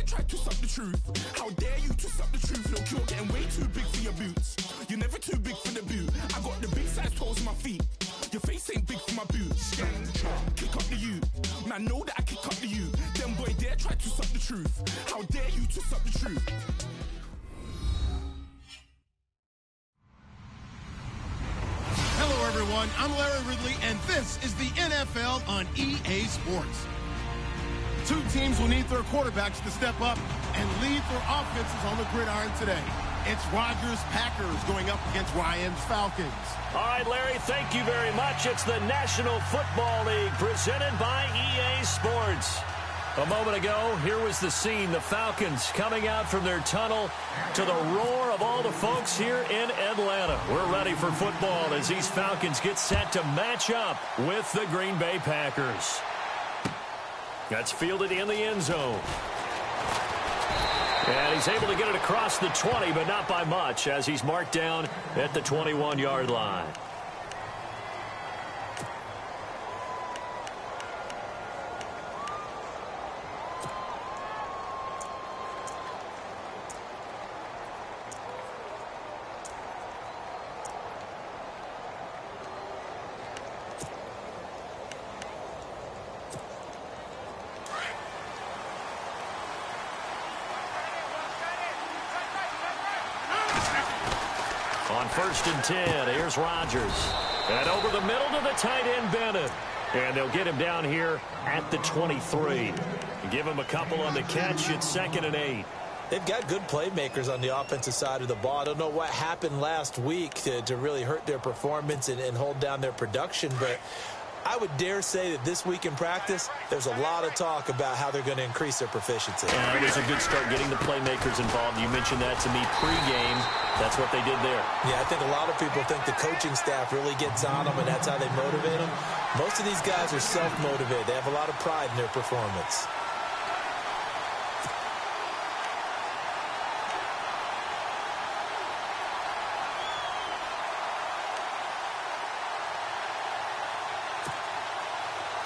dare try to suck the truth? How dare you to suck the truth? Look, you're getting way too big for your boots. You're never too big for the boot. I got the big size toes on my feet. Your face ain't big for my boots. Kick up the you. Man, know that I kick up the you. Them boy dare try to suck the truth. How dare you to suck the truth? Hello, everyone. I'm Larry Ridley, and this is the NFL on EA Sports. Two teams will need their quarterbacks to step up and lead their offenses on the gridiron today. It's Rodgers' Packers going up against Ryan's Falcons. All right, Larry, thank you very much. It's the National Football League presented by EA Sports. A moment ago, here was the scene. The Falcons coming out from their tunnel to the roar of all the folks here in Atlanta. We're ready for football as these Falcons get set to match up with the Green Bay Packers. That's fielded in the end zone. And he's able to get it across the 20, but not by much, as he's marked down at the 21-yard line. On 1st and 10, here's Rodgers. And over the middle to the tight end, Bennett. And they'll get him down here at the 23. Give him a couple on the catch. It's 2nd and 8. They've got good playmakers on the offensive side of the ball. I don't know what happened last week to really hurt their performance and hold down their production, but I would dare say that this week in practice, there's a lot of talk about how they're going to increase their proficiency. And it was a good start getting the playmakers involved. You mentioned that to me pregame. That's what they did there. Yeah, I think a lot of people think the coaching staff really gets on them, and that's how they motivate them. Most of these guys are self-motivated. They have a lot of pride in their performance.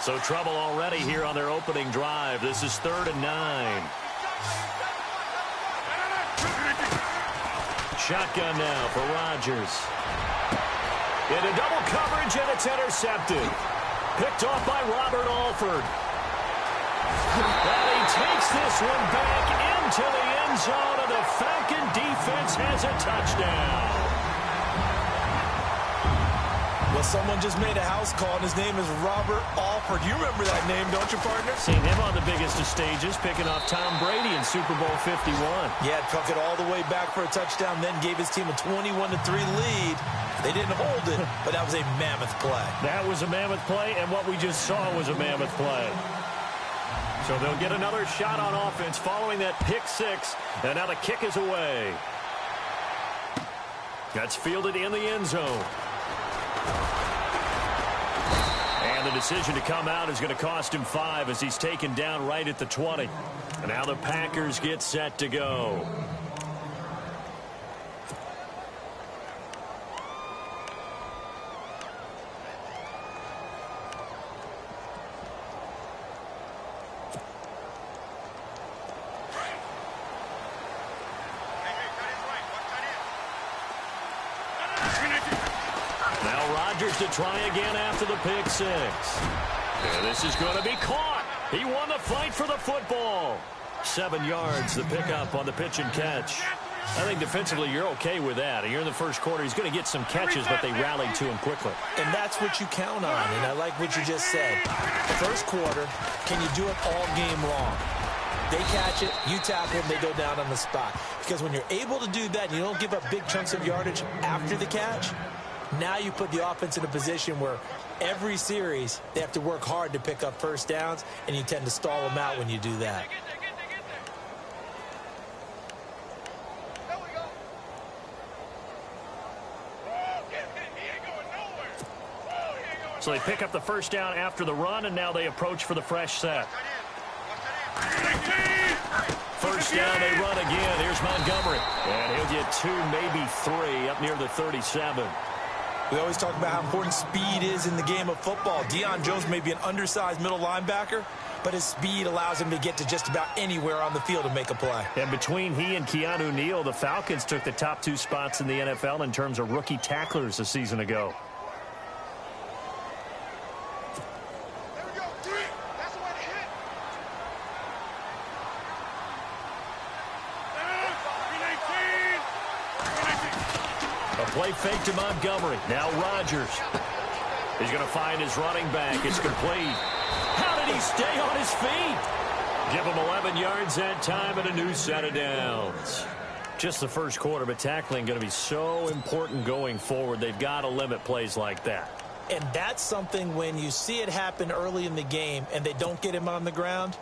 So trouble already here on their opening drive. This is 3rd and 9. Shotgun now for Rodgers. Into double coverage, and it's intercepted. Picked off by Robert Alford. And he takes this one back into the end zone, and the Falcon defense has a touchdown. Well, someone just made a house call, and his name is Robert Alford. You remember that name, don't you, partner? Seen him on the biggest of stages, picking off Tom Brady in Super Bowl 51. Yeah, took it all the way back for a touchdown, then gave his team a 21-3 lead. They didn't hold it, but that was a mammoth play. That was a mammoth play, and what we just saw was a mammoth play. So they'll get another shot on offense following that pick six, and now the kick is away. That's fielded in the end zone. And the decision to come out is going to cost him 5 as he's taken down right at the 20. And now the Packers get set to go. To try again after the pick six. And this is going to be caught. He won the fight for the football. 7 yards, the pickup on the pitch and catch. I think defensively you're okay with that. Here in the first quarter, he's going to get some catches, but they rallied to him quickly. And that's what you count on, and I like what you just said. First quarter, can you do it all game long? They catch it, you tackle them, they go down on the spot. Because when you're able to do that, you don't give up big chunks of yardage after the catch. Now you put the offense in a position where every series they have to work hard to pick up first downs, and you tend to stall them out when you do that. So they pick up the first down after the run, and now they approach for the fresh set. First down, they run again. Here's Montgomery. And he'll get 2, maybe 3 up near the 37. We always talk about how important speed is in the game of football. Deion Jones may be an undersized middle linebacker, but his speed allows him to get to just about anywhere on the field and make a play. And between he and Keanu Neal, the Falcons took the top 2 spots in the NFL in terms of rookie tacklers a season ago. Play fake to Montgomery. Now Rodgers. He's going to find his running back. It's complete. How did he stay on his feet? Give him 11 yards that time and a new set of downs. Just the first quarter, but tackling going to be so important going forward. They've got to limit plays like that. And that's something when you see it happen early in the game and they don't get him on the ground,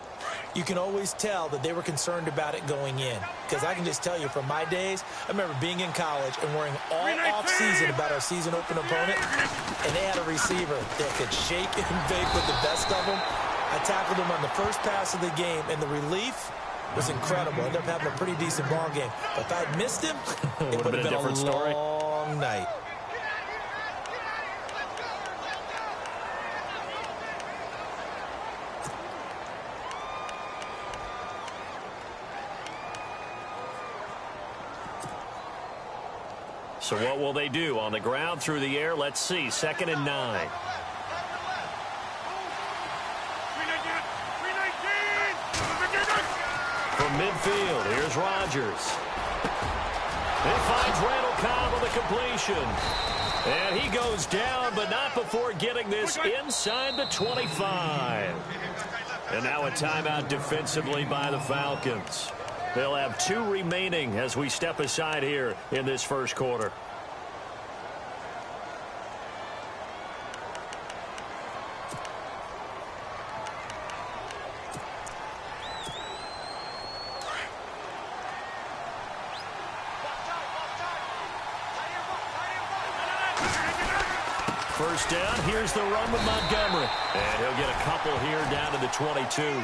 you can always tell that they were concerned about it going in. Because I can just tell you from my days, I remember being in college and worrying all off-season about our season open opponent, and they had a receiver that could shake and bake with the best of them. I tackled him on the first pass of the game, and the relief was incredible. I ended up having a pretty decent ball game. But if I had missed him, it would have been a different story. Long night. So what will they do? On the ground, through the air, let's see. 2nd and 9. From midfield, here's Rodgers. He finds Randall Cobb on the completion. And he goes down, but not before getting this inside the 25. And now a timeout defensively by the Falcons. They'll have 2 remaining as we step aside here in this first quarter. First down, here's the run with Montgomery. And he'll get a couple here down to the 22.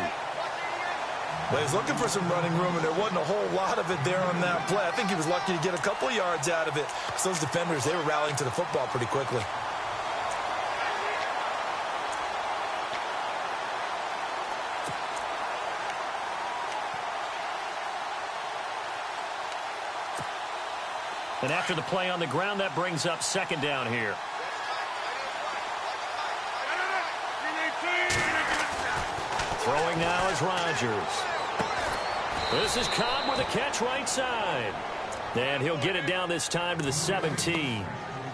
Well, he's looking for some running room, and there wasn't a whole lot of it there on that play. I think he was lucky to get a couple of yards out of it. Because those defenders, they were rallying to the football pretty quickly. And after the play on the ground, that brings up 2nd down here. Throwing now is Rodgers. This is Cobb with a catch right side. And he'll get it down this time to the 17.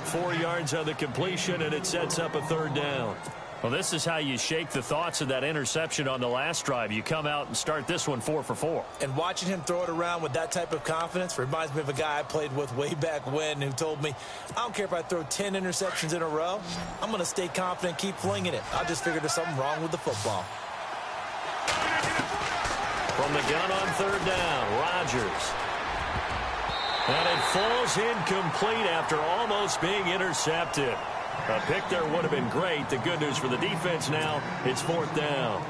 4 yards on the completion, and it sets up a 3rd down. Well, this is how you shake the thoughts of that interception on the last drive. You come out and start this one 4 for 4. And watching him throw it around with that type of confidence reminds me of a guy I played with way back when who told me, I don't care if I throw 10 interceptions in a row. I'm going to stay confident, keep flinging it. I just figured there's something wrong with the football. From the gun on 3rd down, Rodgers. And it falls incomplete after almost being intercepted. A pick there would have been great. The good news for the defense now, it's 4th down.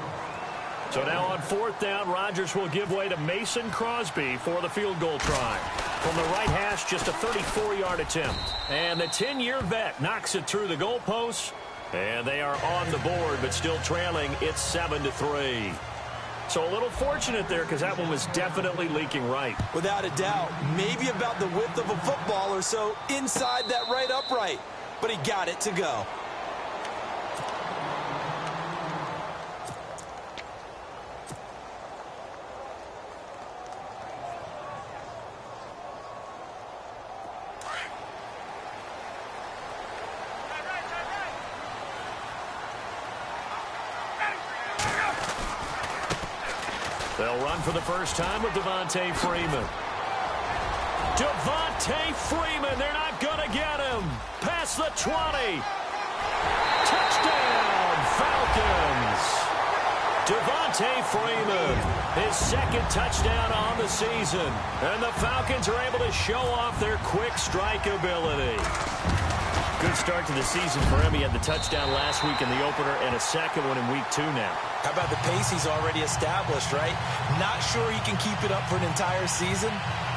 So now on 4th down, Rodgers will give way to Mason Crosby for the field goal try. From the right hash, just a 34-yard attempt. And the 10-year vet knocks it through the goalposts. And they are on the board, but still trailing. It's 7-3. So a little fortunate there because that one was definitely leaking right. Without a doubt, maybe about the width of a football or so inside that right upright. But he got it to go. They'll run for the first time with Devontae Freeman. Devontae Freeman, they're not going to get him. Past the 20. Touchdown, Falcons. Devontae Freeman, his 2nd touchdown on the season. And the Falcons are able to show off their quick strike ability. Good start to the season for him. He had the touchdown last week in the opener and a 2nd one in week 2 now. How about the pace he's already established, right? Not sure he can keep it up for an entire season,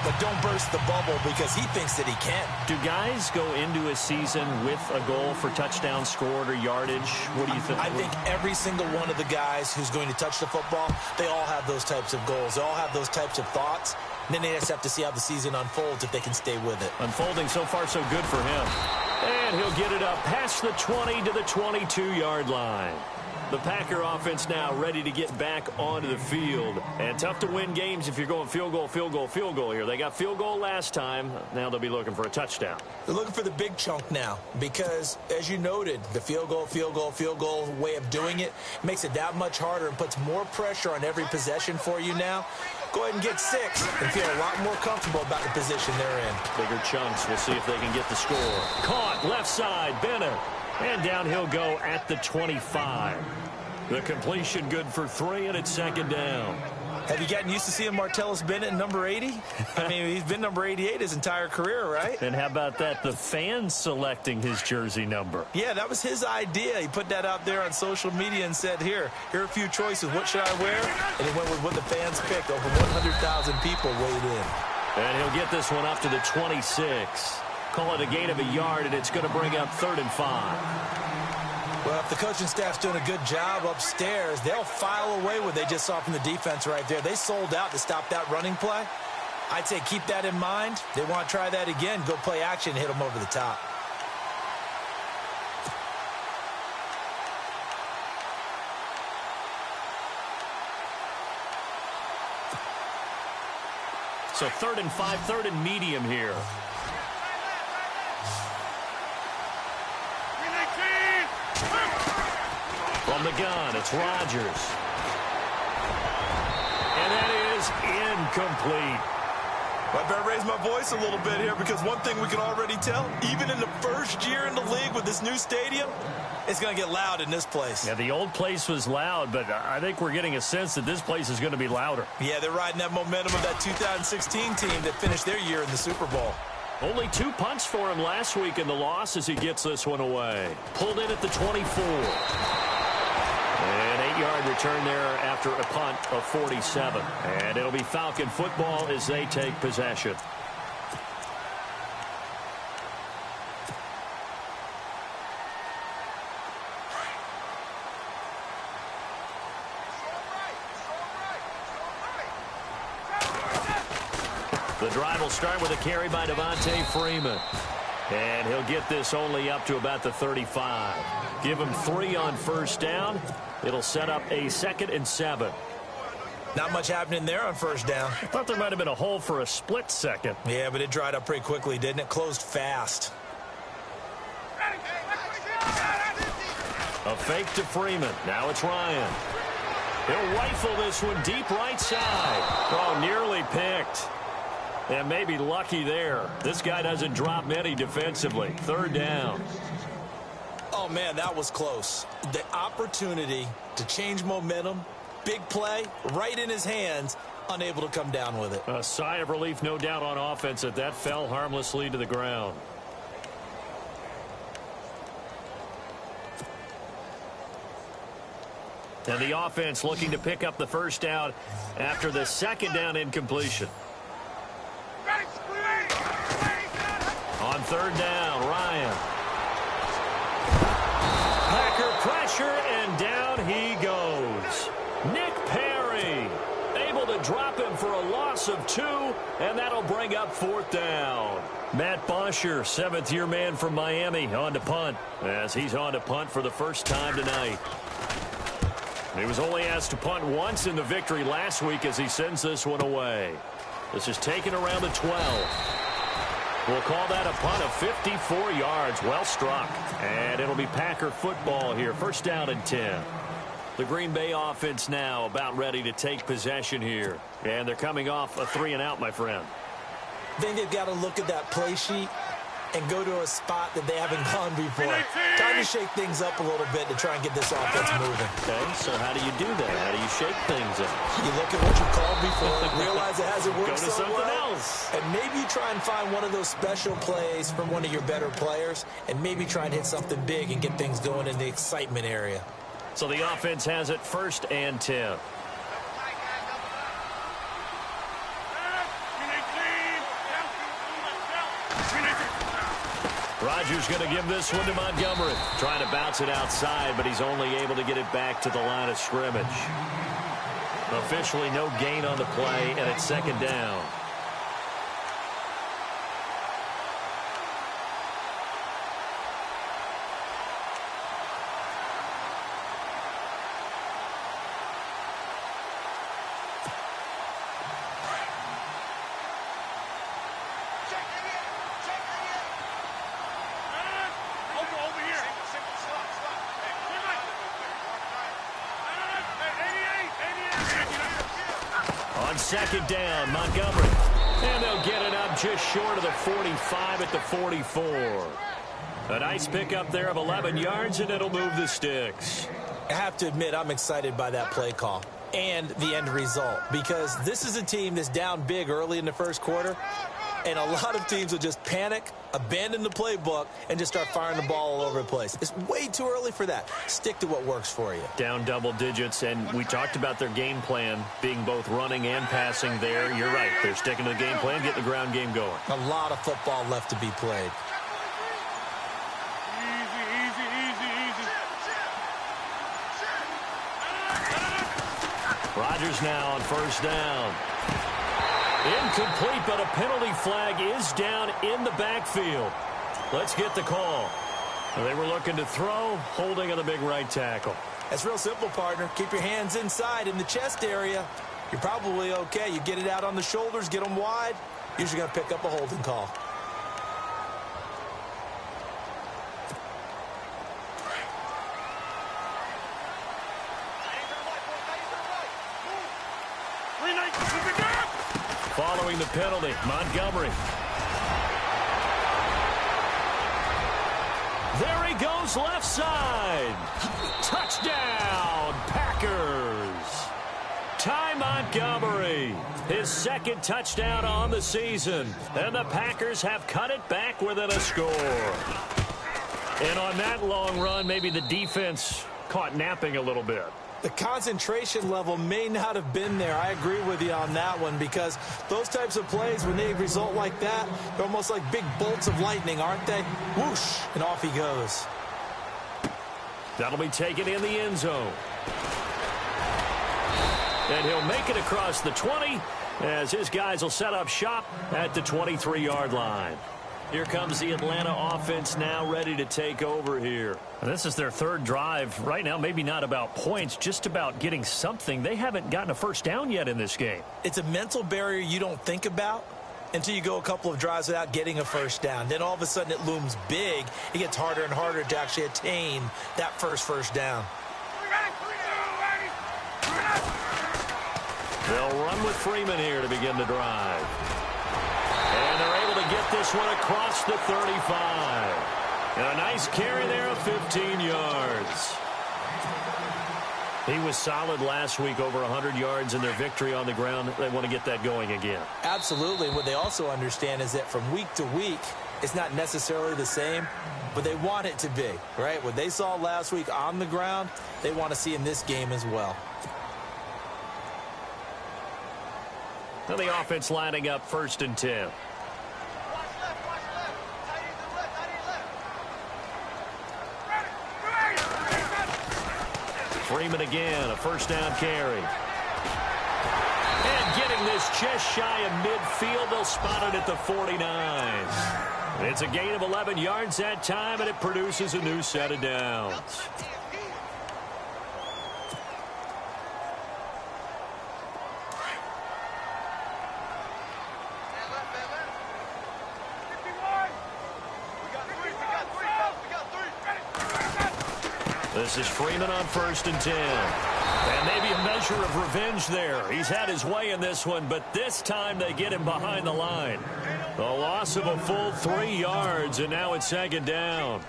but don't burst the bubble because he thinks that he can. Do guys go into a season with a goal for touchdown scored or yardage? What do you think? I think every single one of the guys who's going to touch the football, they all have those types of goals. They all have those types of thoughts. And then they just have to see how the season unfolds if they can stay with it. Unfolding so far so good for him. And he'll get it up past the 20 to the 22-yard line. The Packer offense now ready to get back onto the field. And tough to win games if you're going field goal, field goal, field goal here. They got field goal last time. Now they'll be looking for a touchdown. They're looking for the big chunk now because, as you noted, the field goal way of doing it makes it that much harder and puts more pressure on every possession for you now. Go ahead and get 6 and feel a lot more comfortable about the position they're in. Bigger chunks. We'll see if they can get the score. Caught left side, Bennett. And down he'll go at the 25. The completion good for 3, and it's second down. Have you gotten used to seeing Martellus Bennett in number 80? I mean, he's been number 88 his entire career, right? And how about that? The fans selecting his jersey number. Yeah, that was his idea. He put that out there on social media and said, here are a few choices. What should I wear? And he went with what the fans picked. Over 100,000 people weighed in. And he'll get this one up to the 26. Call it a gain of a yard, and it's going to bring up 3rd and 5. Well, if the coaching staff's doing a good job upstairs, they'll file away what they just saw from the defense right there. They sold out to stop that running play. I'd say keep that in mind. They want to try that again. Go play action, hit them over the top. So 3rd and 5, 3rd and medium here. From the gun, it's Rodgers. And that is incomplete. I better raise my voice a little bit here because one thing we can already tell, even in the first year in the league with this new stadium, it's going to get loud in this place. Yeah, the old place was loud, but I think we're getting a sense that this place is going to be louder. Yeah, they're riding that momentum of that 2016 team that finished their year in the Super Bowl. Only 2 punts for him last week in the loss as he gets this one away. Pulled in at the 24. An 8-yard return there after a punt of 47. And it'll be Falcon football as they take possession. The drive will start with a carry by Devontae Freeman. And he'll get this only up to about the 35. Give him 3 on first down. It'll set up a 2nd and 7. Not much happening there on first down. I thought there might have been a hole for a split second. Yeah, but it dried up pretty quickly, didn't it? Closed fast. A fake to Freeman. Now it's Ryan. He'll rifle this one deep right side. Oh, nearly picked. And maybe lucky there. This guy doesn't drop many defensively. 3rd down. Oh, man, that was close. The opportunity to change momentum, big play, right in his hands, unable to come down with it. A sigh of relief, no doubt, on offense that that fell harmlessly to the ground. And the offense looking to pick up the first down after the 2nd down incompletion. On 3rd down, Ryan. Packer pressure, and down he goes. Nick Perry able to drop him for a loss of 2, and that'll bring up 4th down. Matt Bosher, 7th-year man from Miami, on to punt, as he's on to punt for the first time tonight. He was only asked to punt once in the victory last week as he sends this one away. This is taken around the 12. We'll call that a punt of 54 yards. Well struck. And it'll be Packer football here. 1st down and 10. The Green Bay offense now about ready to take possession here. And they're coming off a 3-and-out, my friend. I think they've got to look at that play sheet and go to a spot that they haven't gone before. Time to shake things up a little bit to try and get this offense moving. Okay, so how do you do that? How do you shake things up? You look at what you've called before, realize it hasn't worked Go to so something well, else. and maybe you try and find one of those special plays from one of your better players, and maybe try and hit something big and get things going in the excitement area. So the offense has it 1st and 10. Rodgers going to give this one to Montgomery. Trying to bounce it outside, but he's only able to get it back to the line of scrimmage. Officially no gain on the play, and it's second down. On second down, Montgomery. And they'll get it up just short of the 45 at the 44. A nice pickup there of 11 yards, and it'll move the sticks. I have to admit, I'm excited by that play call and the end result, because this is a team that's down big early in the first quarter, and a lot of teams will just panic, abandon the playbook, and just start firing the ball all over the place. It's way too early for that. Stick to what works for you. Down double digits, and we talked about their game plan being both running and passing there. You're right. They're sticking to the game plan, getting the ground game going. A lot of football left to be played. Rodgers now on first down. Incomplete, but a penalty flag is down in the backfield. Let's get the call. They were looking to throw, holding on the big right tackle. That's real simple, partner. Keep your hands inside in the chest area. You're probably okay. You get it out on the shoulders, get them wide. Usually going to pick up a holding call. Following the penalty, Montgomery. There he goes, left side. Touchdown, Packers. Ty Montgomery, his second touchdown on the season. And the Packers have cut it back within a score. And on that long run, maybe the defense caught napping a little bit. The concentration level may not have been there. I agree with you on that one, because those types of plays, when they result like that, they're almost like big bolts of lightning, aren't they? Whoosh, and off he goes. That'll be taken in the end zone. And he'll make it across the 20 as his guys will set up shop at the 23-yard line. Here comes the Atlanta offense now ready to take over here. And this is their third drive. Right now, maybe not about points, just about getting something. They haven't gotten a first down yet in this game. It's a mental barrier you don't think about until you go a couple of drives without getting a first down. Then all of a sudden it looms big. It gets harder and harder to actually attain that first down. They'll run with Freeman here to begin the drive. And they're able to get this one across the 35. And a nice carry there of 15 yards. He was solid last week, over 100 yards in their victory on the ground. They want to get that going again. Absolutely. What they also understand is that from week to week, it's not necessarily the same, but they want it to be, right? What they saw last week on the ground, they want to see in this game as well. Now the offense lining up 1st and 10. Freeman again, a first down carry. And getting this just shy of midfield, they'll spot it at the 49. It's a gain of 11 yards that time, and it produces a new set of downs. This is Freeman on 1st and 10. And maybe a measure of revenge there. He's had his way in this one, but this time they get him behind the line. A loss of a full 3 yards, and now it's 2nd down.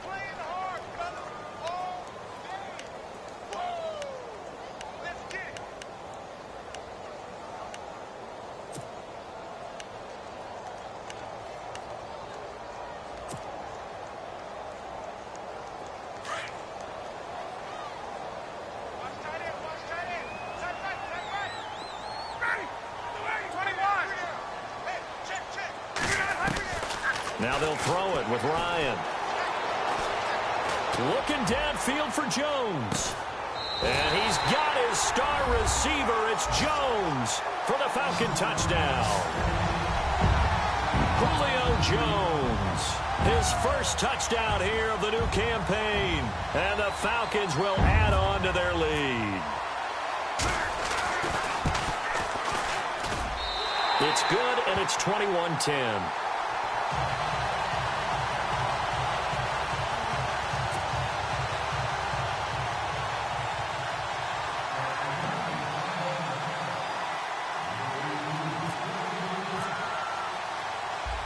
Now they'll throw it with Ryan. Looking downfield for Jones. And he's got his star receiver. It's Jones for the Falcon touchdown. Julio Jones, his first touchdown here of the new campaign. And the Falcons will add on to their lead. It's good, and it's 21-10.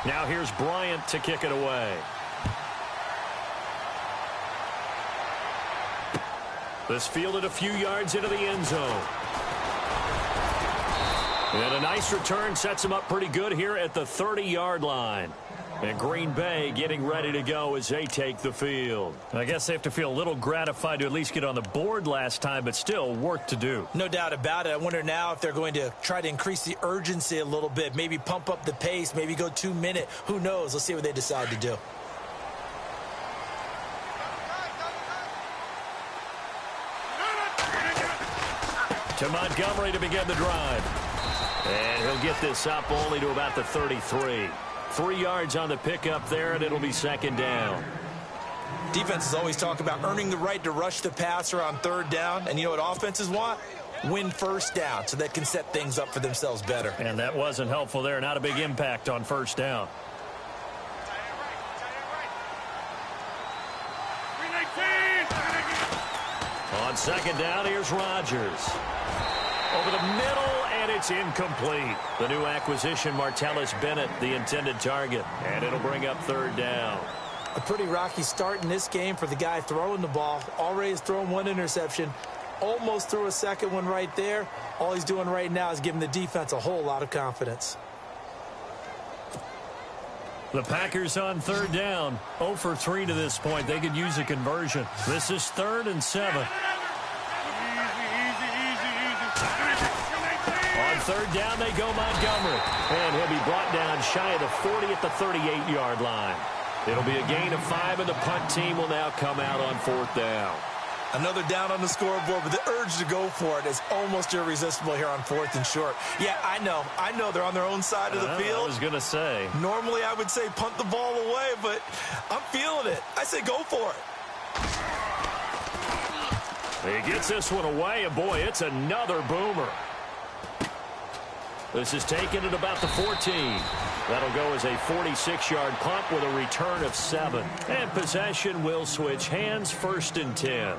Now here's Bryant to kick it away. This fielded a few yards into the end zone. And a nice return sets him up pretty good here at the 30-yard line. And Green Bay getting ready to go as they take the field. I guess they have to feel a little gratified to at least get on the board last time, but still work to do. No doubt about it. I wonder now if they're going to try to increase the urgency a little bit, maybe pump up the pace, maybe go 2-minute. Who knows? Let's see what they decide to do. To Montgomery to begin the drive. And he'll get this up only to about the 33. 3 yards on the pickup there, and it'll be second down. Defenses always talk about earning the right to rush the passer on third down. And you know what offenses want? Win first down so they can set things up for themselves better. And that wasn't helpful there. Not a big impact on first down. On second down, here's Rodgers. Over the middle, and it's incomplete. The new acquisition, Martellus Bennett, the intended target. And it'll bring up third down. A pretty rocky start in this game for the guy throwing the ball. Already has thrown one interception. Almost threw a second one right there. All he's doing right now is giving the defense a whole lot of confidence. The Packers on third down. 0 for 3 to this point. They could use a conversion. This is 3rd and 7. Third down, they go Montgomery. And he'll be brought down shy of the 40 at the 38-yard line. It'll be a gain of 5, and the punt team will now come out on 4th down. Another down on the scoreboard, but the urge to go for it is almost irresistible here on 4th and short. Yeah, I know they're on their own side of the field. I was going to say. Normally I would say punt the ball away, but I'm feeling it. I say go for it. He gets this one away, and boy, it's another boomer. This is taken at about the 14. That'll go as a 46-yard punt with a return of 7. And possession will switch hands, 1st and 10.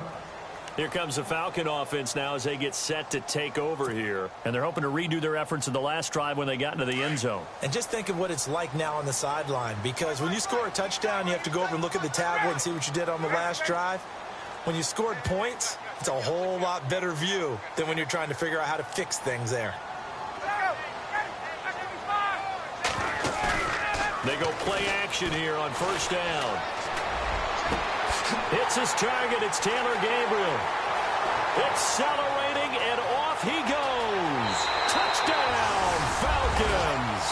Here comes the Falcon offense now as they get set to take over here. And they're hoping to redo their efforts in the last drive when they got into the end zone. And just think of what it's like now on the sideline, because when you score a touchdown, you have to go over and look at the tablet and see what you did on the last drive. When you scored points, it's a whole lot better view than when you're trying to figure out how to fix things there. They go play action here on first down. Hits his target. It's Taylor Gabriel. Accelerating, and off he goes. Touchdown, Falcons.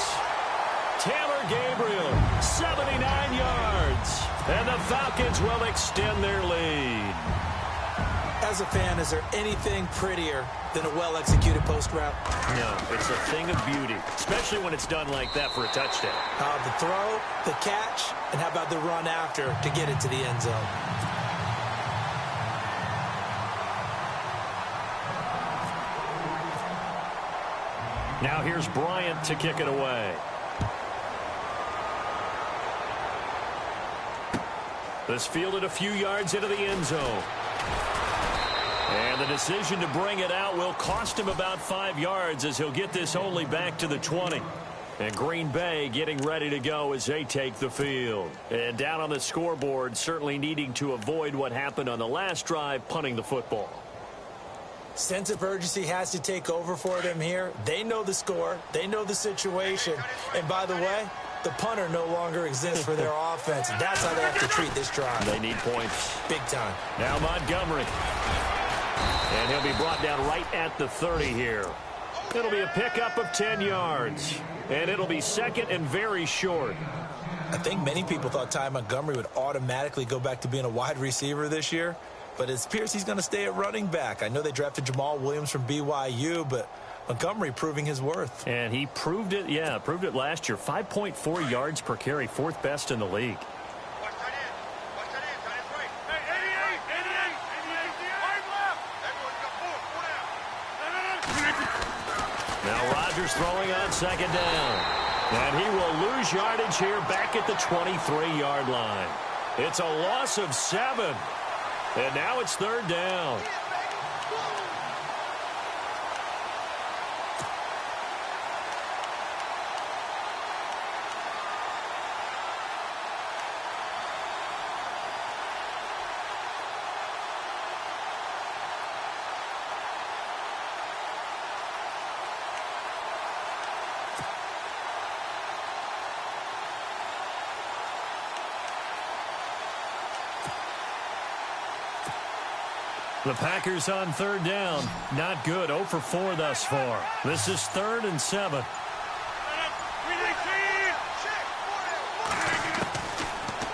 Taylor Gabriel, 79 yards. And the Falcons will extend their lead. As a fan, is there anything prettier than a well-executed post route? No, it's a thing of beauty, especially when it's done like that for a touchdown. The throw, the catch, and how about the run after to get it to the end zone? Now here's Bryant to kick it away. This fielded a few yards into the end zone. And the decision to bring it out will cost him about 5 yards as he'll get this only back to the 20. And Green Bay getting ready to go as they take the field. And down on the scoreboard, certainly needing to avoid what happened on the last drive, punting the football. Sense of urgency has to take over for them here. They know the score. They know the situation. And by the way, the punter no longer exists for their offense. That's how they have to treat this drive. They need points. Big time. Now Montgomery. And he'll be brought down right at the 30 here. It'll be a pickup of 10 yards. And it'll be second and very short. I think many people thought Ty Montgomery would automatically go back to being a wide receiver this year, but it appears he's going to stay at running back. I know they drafted Jamal Williams from BYU, but Montgomery proving his worth. And he proved it, proved it last year. 5.4 yards per carry, fourth best in the league. Now Rodgers throwing on second down. And he will lose yardage here back at the 23-yard line. It's a loss of 7. And now it's third down. The Packers on third down. Not good. 0 for 4 thus far. This is 3rd and 7.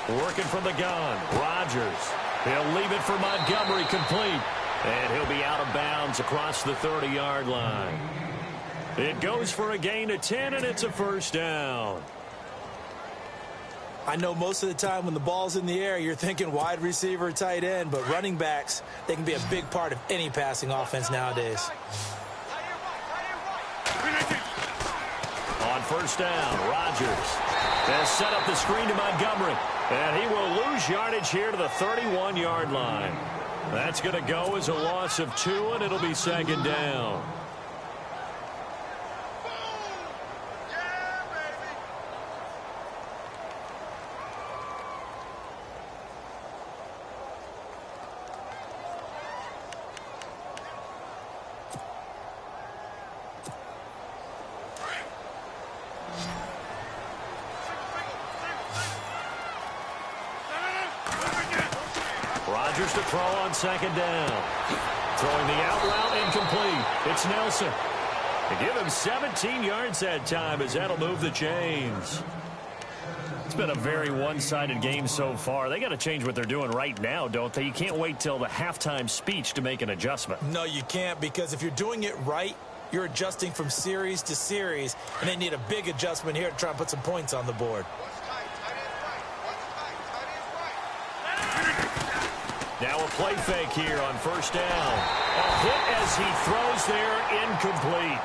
Working from the gun. Rodgers. He'll leave it for Montgomery, complete. And he'll be out of bounds across the 30-yard line. It goes for a gain of 10, and it's a first down. I know most of the time when the ball's in the air, you're thinking wide receiver, tight end, but running backs, they can be a big part of any passing offense nowadays. On first down, Rodgers has set up the screen to Montgomery, and he will lose yardage here to the 31-yard line. That's going to go as a loss of 2, and it'll be second down. Rodgers to throw on second down. Throwing the out route, incomplete. It's Nelson. They give him 17 yards that time as that'll move the chains. It's been a very one-sided game so far. They got to change what they're doing right now, don't they? You can't wait till the halftime speech to make an adjustment. No, you can't, because if you're doing it right, you're adjusting from series to series, and they need a big adjustment here to try and put some points on the board. Now a play fake here on first down. A hit as he throws there, incomplete.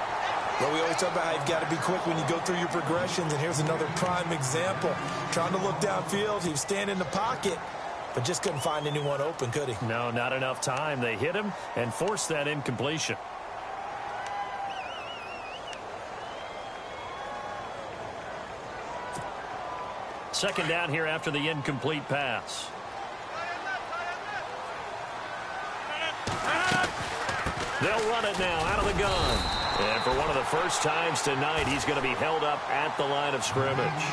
Well, we always talk about how you've got to be quick when you go through your progressions, and here's another prime example. Trying to look downfield, he was standing in the pocket, but just couldn't find anyone open, could he? No, not enough time. They hit him and forced that incompletion. Second down here after the incomplete pass. They'll run it now out of the gun. And for one of the first times tonight, he's going to be held up at the line of scrimmage.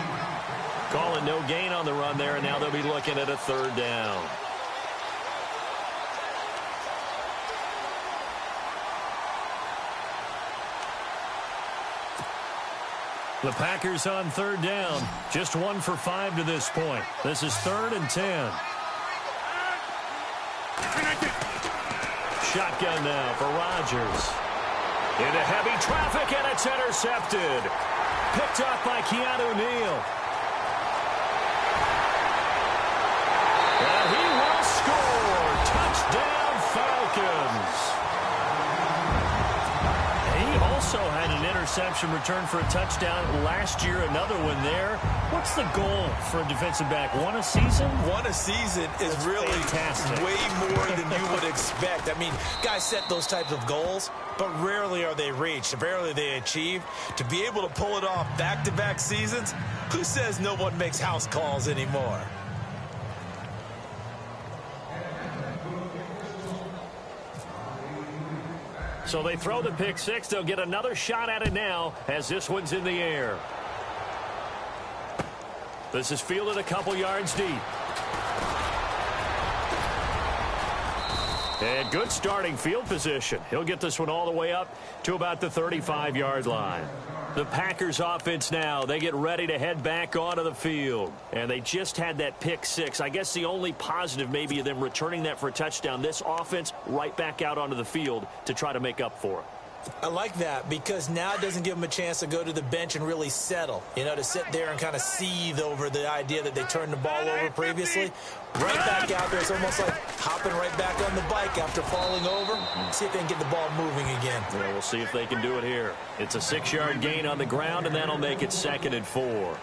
Calling no gain on the run there, and now they'll be looking at a third down. The Packers on third down. Just 1 for 5 to this point. This is 3rd and 10. Shotgun now for Rodgers. Into heavy traffic, and it's intercepted. Picked up by Keanu Neal. And he will score. Touchdown, Falcons. He also had an interception return for a touchdown last year. Another one there. What's the goal for a defensive back? 1 a season? 1 a season is really fantastic. Way more than you would expect. I mean, guys set those types of goals, but rarely are they reached. Rarely are they achieved. To be able to pull it off back-to-back seasons, who says no one makes house calls anymore? So they throw the pick six. They'll get another shot at it now as this one's in the air. This is fielded a couple yards deep. And good starting field position. He'll get this one all the way up to about the 35-yard line. The Packers offense now, they get ready to head back onto the field. And they just had that pick six. I guess the only positive maybe of them returning that for a touchdown. This offense right back out onto the field to try to make up for it. I like that because now it doesn't give them a chance to go to the bench and really settle. You know, to sit there and kind of seethe over the idea that they turned the ball over previously. Right back out there. It's almost like hopping right back on the bike after falling over. See if they can get the ball moving again. Yeah, we'll see if they can do it here. It's a 6-yard gain on the ground, and that'll make it 2nd and 4.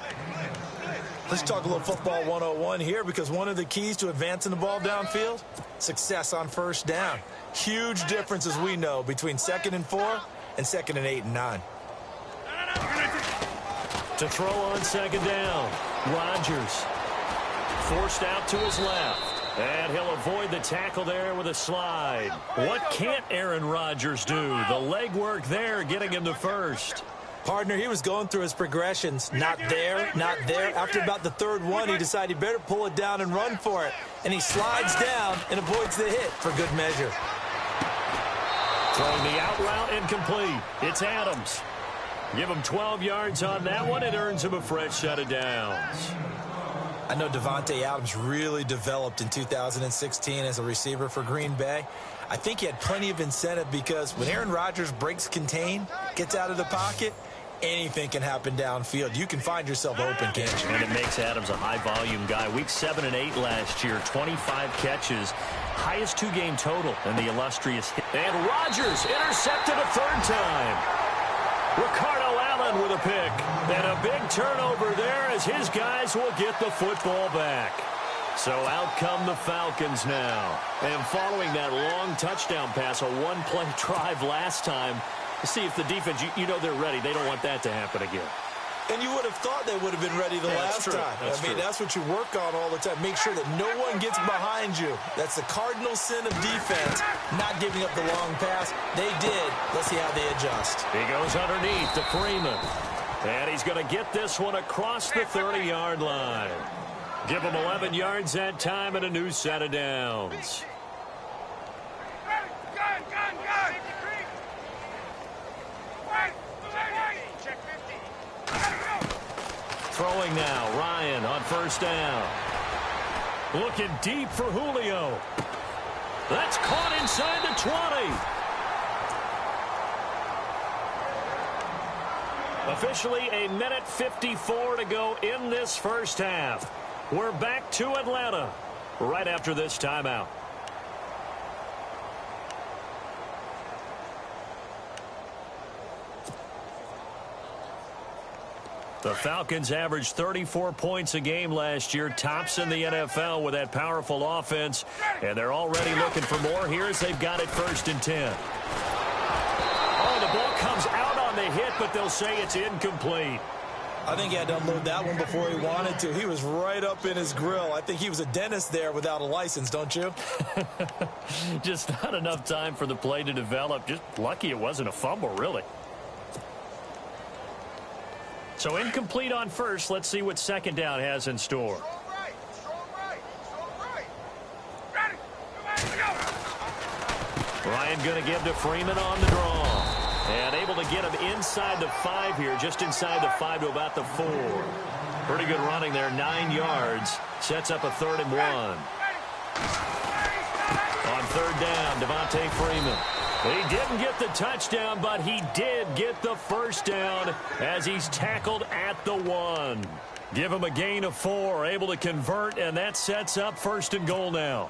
Let's talk a little football 101 here because one of the keys to advancing the ball downfield, success on first down. Huge difference, as we know, between 2nd and 4 and 2nd and 8 and 9. To throw on 2nd down, Rodgers forced out to his left. And he'll avoid the tackle there with a slide. What can't Aaron Rodgers do? The legwork there getting him the first. Partner, he was going through his progressions. Not there, not there. After about the 3rd one, he decided he better pull it down and run for it. And he slides down and avoids the hit for good measure. Throwing the out route incomplete. It's Adams. Give him 12 yards on that one. It earns him a fresh set of downs. I know Davante Adams really developed in 2016 as a receiver for Green Bay. I think he had plenty of incentive because when Aaron Rodgers breaks contain, gets out of the pocket, anything can happen downfield. You can find yourself open, can't you? And it makes Adams a high-volume guy. Week 7 and 8 last year, 25 catches, highest 2-game total in the illustrious hit. And Rodgers intercepted a 3rd time. Ricardo Allen with a pick. And a big turnover there as his guys will get the football back. So out come the Falcons now. And following that long touchdown pass, a one-play drive last time, to see if the defense, you know they're ready. They don't want that to happen again. And you would have thought they would have been ready the last time. I mean, that's what you work on all the time. Make sure that no one gets behind you. That's the cardinal sin of defense, not giving up the long pass. They did. Let's see how they adjust. He goes underneath to Freeman. And he's going to get this one across the 30-yard line. Give him 11 yards that time and a new set of downs. Throwing now, Ryan on 1st down. Looking deep for Julio. That's caught inside the 20. Officially a minute 54 to go in this first half. We're back to Atlanta right after this timeout. The Falcons averaged 34 points a game last year, tops in the NFL with that powerful offense, and they're already looking for more here as they've got it 1st and 10. Oh, the ball comes out on the hit, but they'll say it's incomplete. I think he had to unload that one before he wanted to. He was right up in his grill. I think he was a dentist there without a license, don't you? Just not enough time for the play to develop. Just lucky it wasn't a fumble, really. So incomplete on 1st. Let's see what 2nd down has in store. Ryan going to give to Freeman on the draw. And able to get him inside the 5 here, just inside the 5 to about the 4. Pretty good running there, 9 yards. Sets up a 3rd and 1. On 3rd down, Devontae Freeman. He didn't get the touchdown, but he did get the 1st down as he's tackled at the 1. Give him a gain of 4, able to convert, and that sets up 1st and goal now.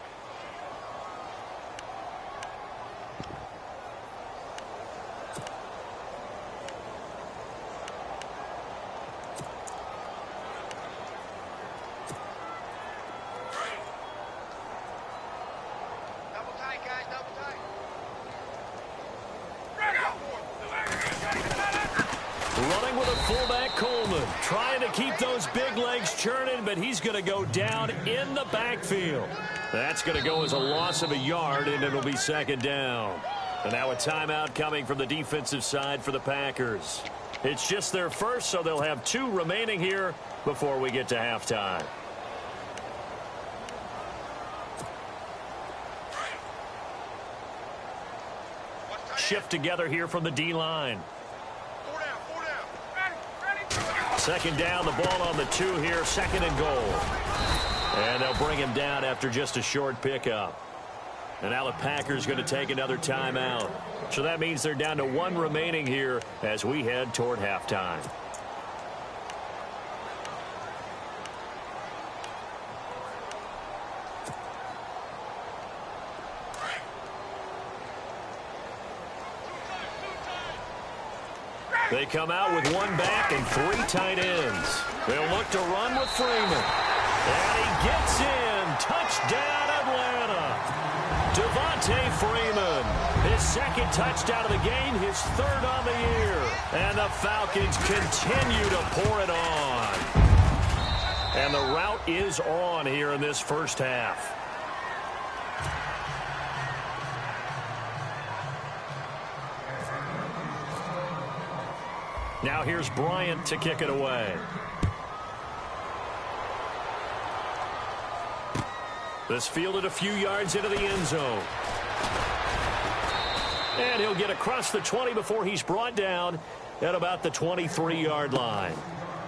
Running with a fullback, Coleman. Trying to keep those big legs churning, but he's going to go down in the backfield. That's going to go as a loss of a yard, and it'll be 2nd down. And now a timeout coming from the defensive side for the Packers. It's just their first, so they'll have 2 remaining here before we get to halftime. Shift together here from the D-line. Second down, the ball on the 2 here, second and goal. And they'll bring him down after just a short pickup. And now the Packers going to take another timeout. So that means they're down to 1 remaining here as we head toward halftime. They come out with 1 back and 3 tight ends. They'll look to run with Freeman. And he gets in. Touchdown, Atlanta. Devontae Freeman. His second touchdown of the game, his 3rd on the year. And the Falcons continue to pour it on. And the route is on here in this first half. Now here's Bryant to kick it away. This fielded a few yards into the end zone. And he'll get across the 20 before he's brought down at about the 23-yard line.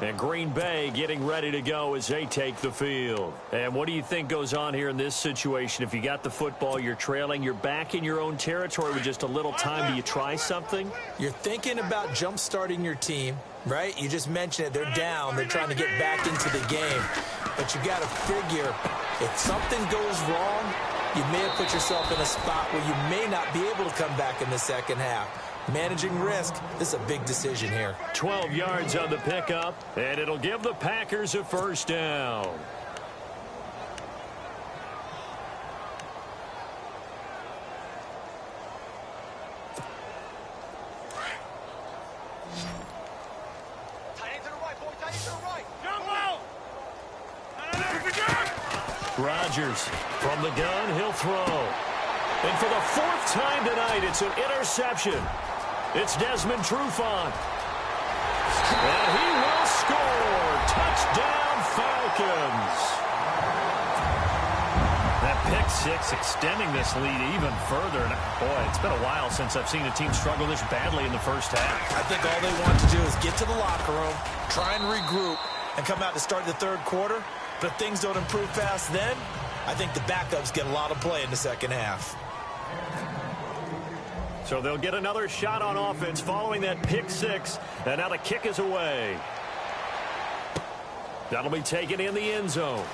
And Green Bay getting ready to go as they take the field. And what do you think goes on here in this situation? If you got the football, you're trailing, you're back in your own territory with just a little time. Do you try something? You're thinking about jump-starting your team, right? You just mentioned it. They're down. They're trying to get back into the game. But you got to figure if something goes wrong, you may have put yourself in a spot where you may not be able to come back in the second half. Managing risk, this is a big decision here. 12 yards on the pickup, and it'll give the Packers a first down. Rodgers from the gun, he'll throw. And for the 4th time tonight, it's an interception. It's Desmond Trufant. And he will score. Touchdown, Falcons. That pick 6 extending this lead even further. And boy, it's been a while since I've seen a team struggle this badly in the first half. I think all they want to do is get to the locker room, try and regroup, and come out to start the 3rd quarter. But if things don't improve fast then, I think the backups get a lot of play in the second half. So they'll get another shot on offense following that pick 6. And now the kick is away. That'll be taken in the end zone.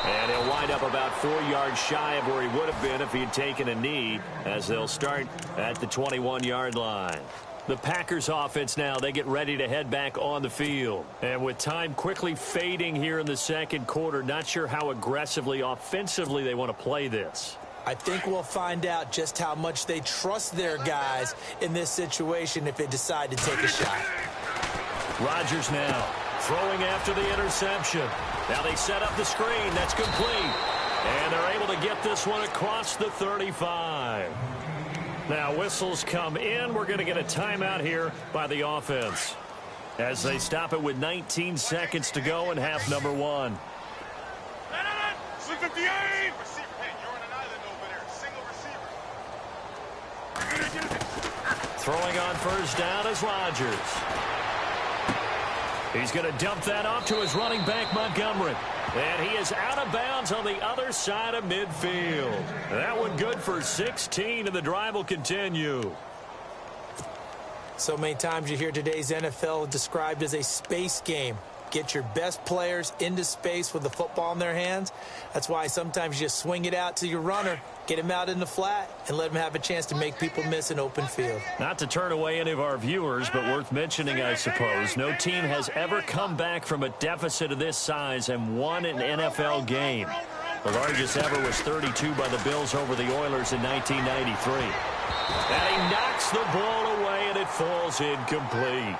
And he'll wind up about 4 yards shy of where he would have been if he had taken a knee, as they'll start at the 21-yard line. The Packers offense now, they get ready to head back on the field. And with time quickly fading here in the second quarter, not sure how aggressively, offensively they want to play this. I think we'll find out just how much they trust their guys in this situation if they decide to take a shot. Rodgers now throwing after the interception. Now they set up the screen. That's complete. And they're able to get this one across the 35. Now whistles come in. We're going to get a timeout here by the offense as they stop it with 19 seconds to go in half number 1. Throwing on first down is Rodgers. He's going to dump that off to his running back, Montgomery. And he is out of bounds on the other side of midfield. That one good for 16, and the drive will continue. So many times you hear today's NFL described as a space game. Get your best players into space with the football in their hands. That's why sometimes you just swing it out to your runner, get him out in the flat, and let him have a chance to make people miss an open field. Not to turn away any of our viewers, but worth mentioning, I suppose, no team has ever come back from a deficit of this size and won an NFL game. The largest ever was 32 by the Bills over the Oilers in 1993. And he knocks the ball away, and it falls incomplete.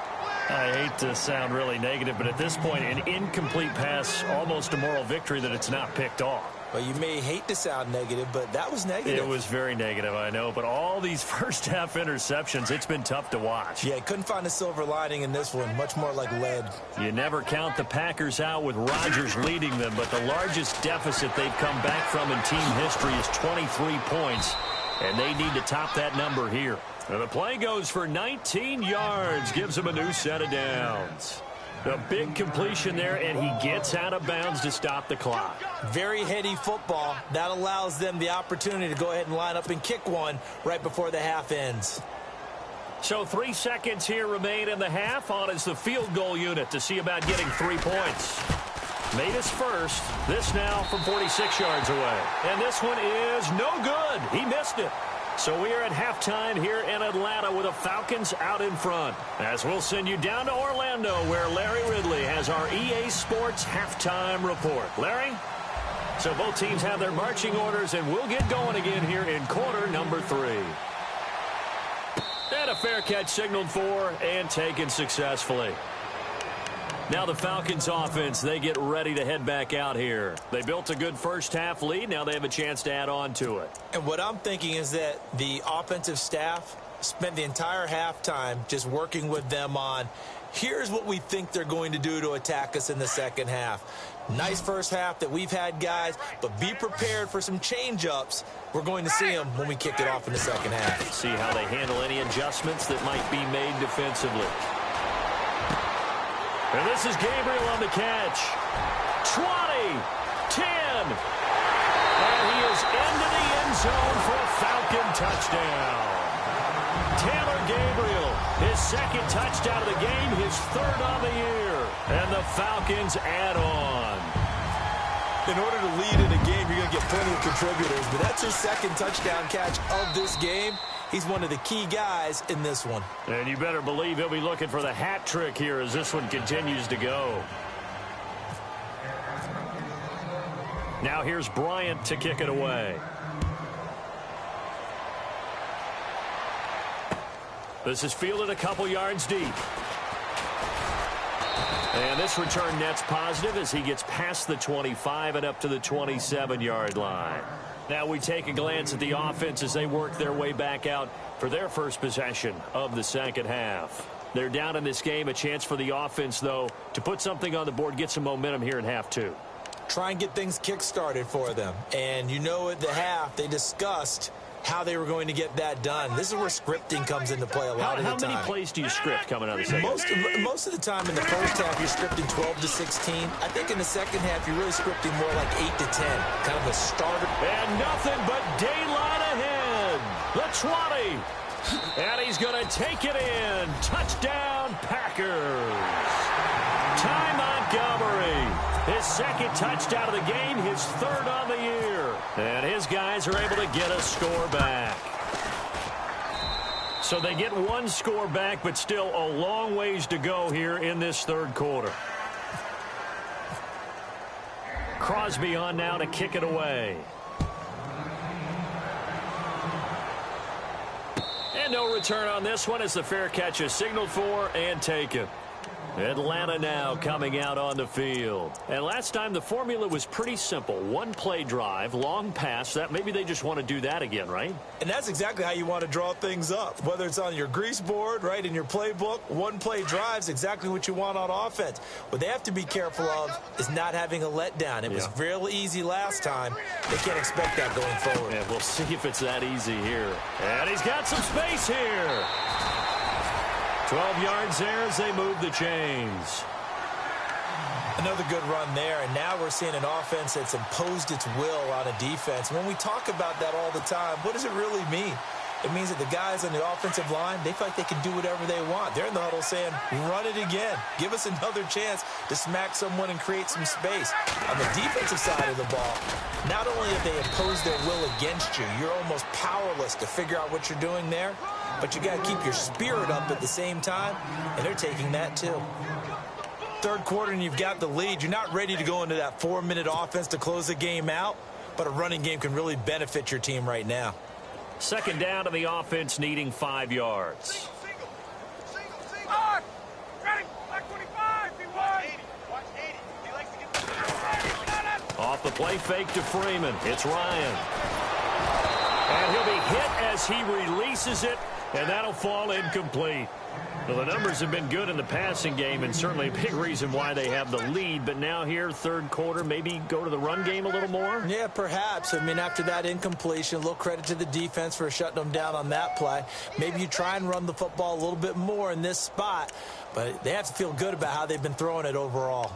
I hate to sound really negative, but at this point, an incomplete pass, almost a moral victory that it's not picked off. Well, you may hate to sound negative, but that was negative. It was very negative, I know. But all these first-half interceptions, it's been tough to watch. Yeah, couldn't find a silver lining in this one. Much more like lead. You never count the Packers out with Rodgers leading them, but the largest deficit they've come back from in team history is 23 points. And they need to top that number here. And the play goes for 19 yards, gives them a new set of downs. A big completion there, and he gets out of bounds to stop the clock. Very heady football. That allows them the opportunity to go ahead and line up and kick one right before the half ends. So 3 seconds here remain in the half. On is the field goal unit to see about getting 3 points. Made his first. This now from 46 yards away. And this one is no good. He missed it. So we are at halftime here in Atlanta with the Falcons out in front. As we'll send you down to Orlando where Larry Ridley has our EA Sports halftime report. Larry? So both teams have their marching orders, and we'll get going again here in quarter number 3. And a fair catch signaled for and taken successfully. Now the Falcons offense, they get ready to head back out here. They built a good first half lead. Now they have a chance to add on to it. And what I'm thinking is that the offensive staff spent the entire halftime just working with them on, here's what we think they're going to do to attack us in the second half. Nice first half that we've had, guys, but be prepared for some change-ups. We're going to see them when we kick it off in the second half. See how they handle any adjustments that might be made defensively. And this is Gabriel on the catch. 20, 10. And he is into the end zone for a Falcon touchdown. Taylor Gabriel, his second touchdown of the game, his third on the year. And the Falcons add on. In order to lead in a game, you're going to get plenty of contributors, but that's his second touchdown catch of this game. He's one of the key guys in this one. And you better believe he'll be looking for the hat trick here as this one continues to go. Now here's Bryant to kick it away. This is fielded a couple yards deep. And this return net's positive as he gets past the 25 and up to the 27-yard line. Now we take a glance at the offense as they work their way back out for their first possession of the second half. They're down in this game. A chance for the offense, though, to put something on the board, get some momentum here in half 2. Try and get things kick-started for them. And you know at the half, they discussed how they were going to get that done. This is where scripting comes into play a lot of the time. How many plays do you script coming out of the second? Most of the time in the first half, you're scripting 12 to 16. I think in the second half, you're really scripting more like 8 to 10. Kind of a starter. And nothing but daylight ahead. The 20. And he's going to take it in. Touchdown, Packers. Ty Montgomery. His second touchdown of the game, his third on the year. And his guys are able to get a score back. So they get one score back, but still a long ways to go here in this third quarter. Crosby on now to kick it away. And no return on this one as the fair catch is signaled for and taken. Atlanta now coming out on the field. And last time the formula was pretty simple. One play drive, long pass. That maybe they just want to do that again, right? And that's exactly how you want to draw things up. Whether it's on your grease board, right, in your playbook, one play drive is exactly what you want on offense. What they have to be careful of is not having a letdown. It was real easy last time. They can't expect that going forward. And we'll see if it's that easy here. And he's got some space here. 12 yards there as they move the chains. Another good run there, and now we're seeing an offense that's imposed its will on a defense. When we talk about that all the time, what does it really mean? It means that the guys on the offensive line, they feel like they can do whatever they want. They're in the huddle saying, run it again. Give us another chance to smack someone and create some space. On the defensive side of the ball, not only have they imposed their will against you, you're almost powerless to figure out what you're doing there, but you got to keep your spirit up at the same time, and they're taking that too. Third quarter and you've got the lead. You're not ready to go into that 4-minute offense to close the game out, but a running game can really benefit your team right now. Second down to the offense needing 5 yards. Off the play fake to Freeman. It's Ryan. And he'll be hit as he releases it, and that'll fall incomplete. Well, the numbers have been good in the passing game and certainly a big reason why they have the lead. But now here, third quarter, maybe go to the run game a little more? Yeah, perhaps. I mean, after that incompletion, a little credit to the defense for shutting them down on that play. Maybe you try and run the football a little bit more in this spot. But they have to feel good about how they've been throwing it overall.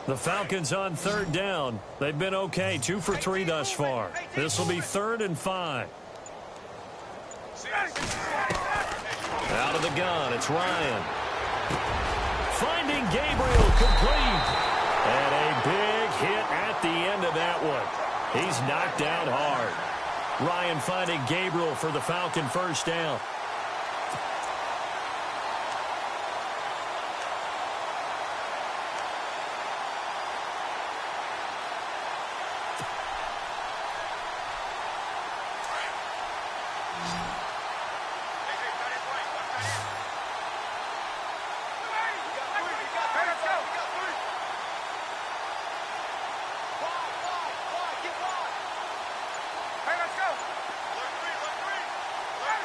The Falcons on third down. They've been okay, 2 for 3 thus far. This will be 3rd and 5. Out of the gun, it's Ryan. Finding Gabriel, complete. And a big hit at the end of that one. He's knocked down hard. Ryan finding Gabriel for the Falcon first down.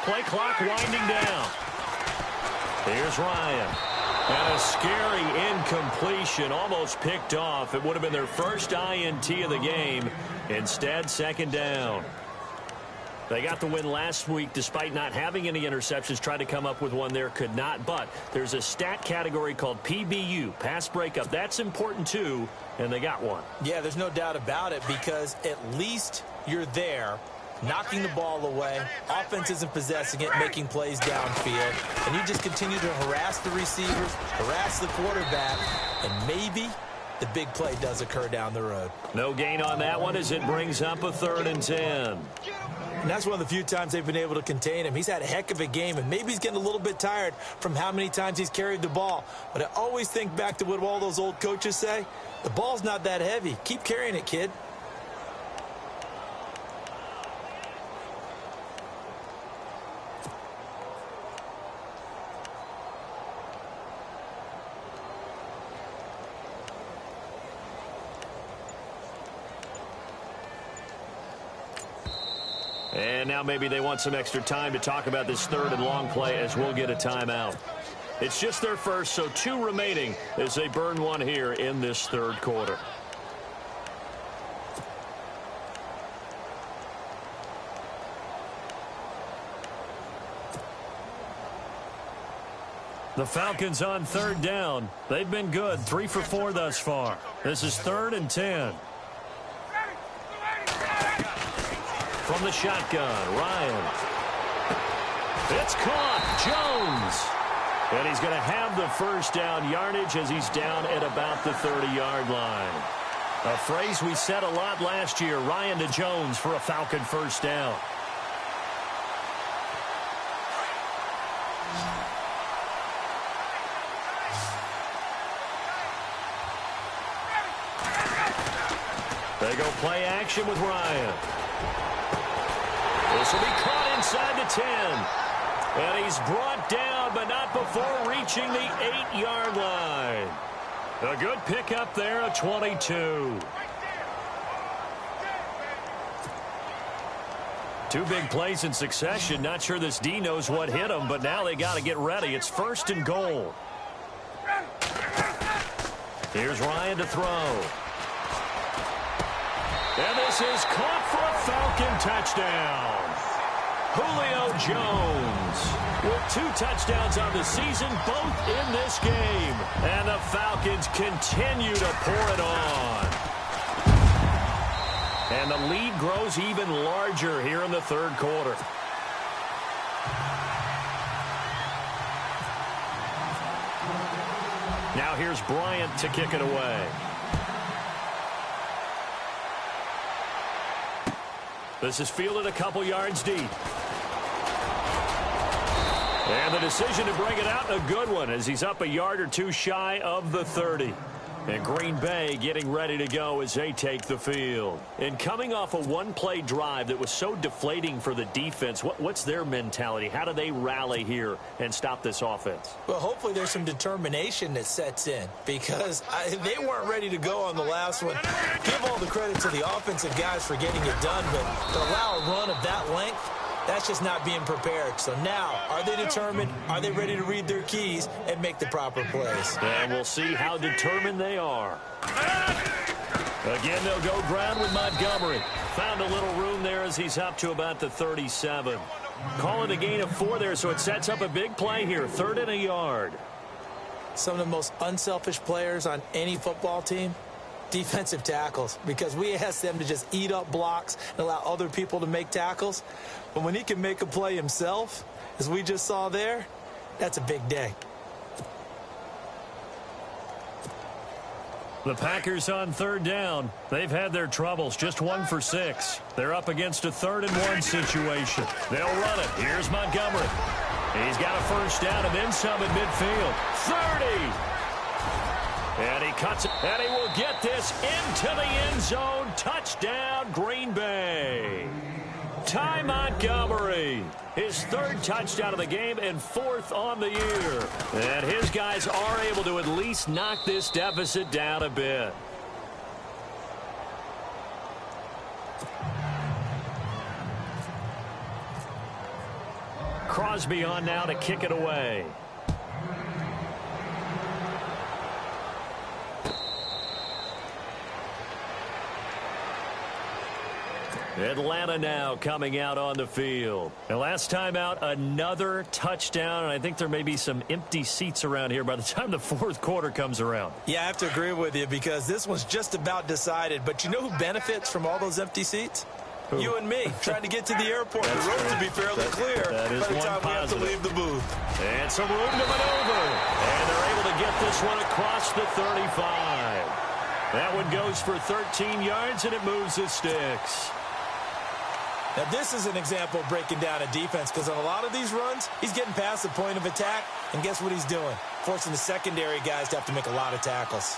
Play clock winding down. Here's Ryan. And a scary incompletion, almost picked off. It would have been their first INT of the game. Instead, second down. They got the win last week despite not having any interceptions. Tried to come up with one there, could not. But there's a stat category called PBU, pass breakup. That's important too, and they got one. Yeah, there's no doubt about it because at least you're there, knocking the ball away, offense isn't possessing it, making plays downfield, and you just continue to harass the receivers, harass the quarterback, and maybe the big play does occur down the road. No gain on that one as it brings up a 3rd and 10. And that's one of the few times they've been able to contain him. He's had a heck of a game, and maybe he's getting a little bit tired from how many times he's carried the ball. But I always think back to what all those old coaches say. The ball's not that heavy. Keep carrying it, kid. And now maybe they want some extra time to talk about this 3rd and long play as we'll get a timeout. It's just their first, so 2 remaining as they burn one here in this 3rd quarter. The Falcons on 3rd down. They've been good, 3 for 4 thus far. This is 3rd and 10. From the shotgun, Ryan. It's caught, Jones. And he's going to have the first down yardage as he's down at about the 30-yard line. A phrase we said a lot last year, Ryan to Jones for a Falcon first down. They go play action with Ryan. This will be caught inside the 10. And he's brought down, but not before reaching the 8-yard line. A good pickup there, a 22. 2 big plays in succession. Not sure this D knows what hit him, but now they got to get ready. It's 1st and goal. Here's Ryan to throw. And this is caught for a Falcon touchdown. Julio Jones with 2 touchdowns on the season, both in this game. And the Falcons continue to pour it on. And the lead grows even larger here in the 3rd quarter. Now here's Bryant to kick it away. This is fielded a couple yards deep. And the decision to bring it out, a good one, as he's up a yard or 2 shy of the 30. And Green Bay getting ready to go as they take the field. And coming off a one-play drive that was so deflating for the defense, what's their mentality? How do they rally here and stop this offense? Well, hopefully there's some determination that sets in because they weren't ready to go on the last one. Give all the credit to the offensive guys for getting it done, but to allow a run of that length, that's just not being prepared. So now, are they determined? Are they ready to read their keys and make the proper plays? And we'll see how determined they are. Again, they'll go ground with Montgomery. Found a little room there as he's up to about the 37. Calling a gain of 4 there, so it sets up a big play here. 3rd and a yard. Some of the most unselfish players on any football team, defensive tackles, because we ask them to just eat up blocks and allow other people to make tackles. But when he can make a play himself, as we just saw there, that's a big day. The Packers on 3rd down. They've had their troubles, just 1 for 6. They're up against a 3rd and 1 situation. They'll run it. Here's Montgomery. He's got a first down and then some at midfield. 30. And he cuts it, and he will get this into the end zone. Touchdown, Green Bay. Ty Montgomery, his 3rd touchdown of the game and 4th on the year. And his guys are able to at least knock this deficit down a bit. Crosby on now to kick it away. Atlanta now coming out on the field. And last time out, another touchdown. And I think there may be some empty seats around here by the time the 4th quarter comes around. Yeah, I have to agree with you because this one's just about decided. But you know who benefits from all those empty seats? Who? You and me, trying to get to the airport. The road to be fairly clear that is by the time positive. we have to leave the booth. And some room to maneuver. And they're able to get this one across the 35. That one goes for 13 yards, and it moves the sticks. Now, this is an example of breaking down a defense because on a lot of these runs, he's getting past the point of attack, and guess what he's doing? Forcing the secondary guys to have to make a lot of tackles.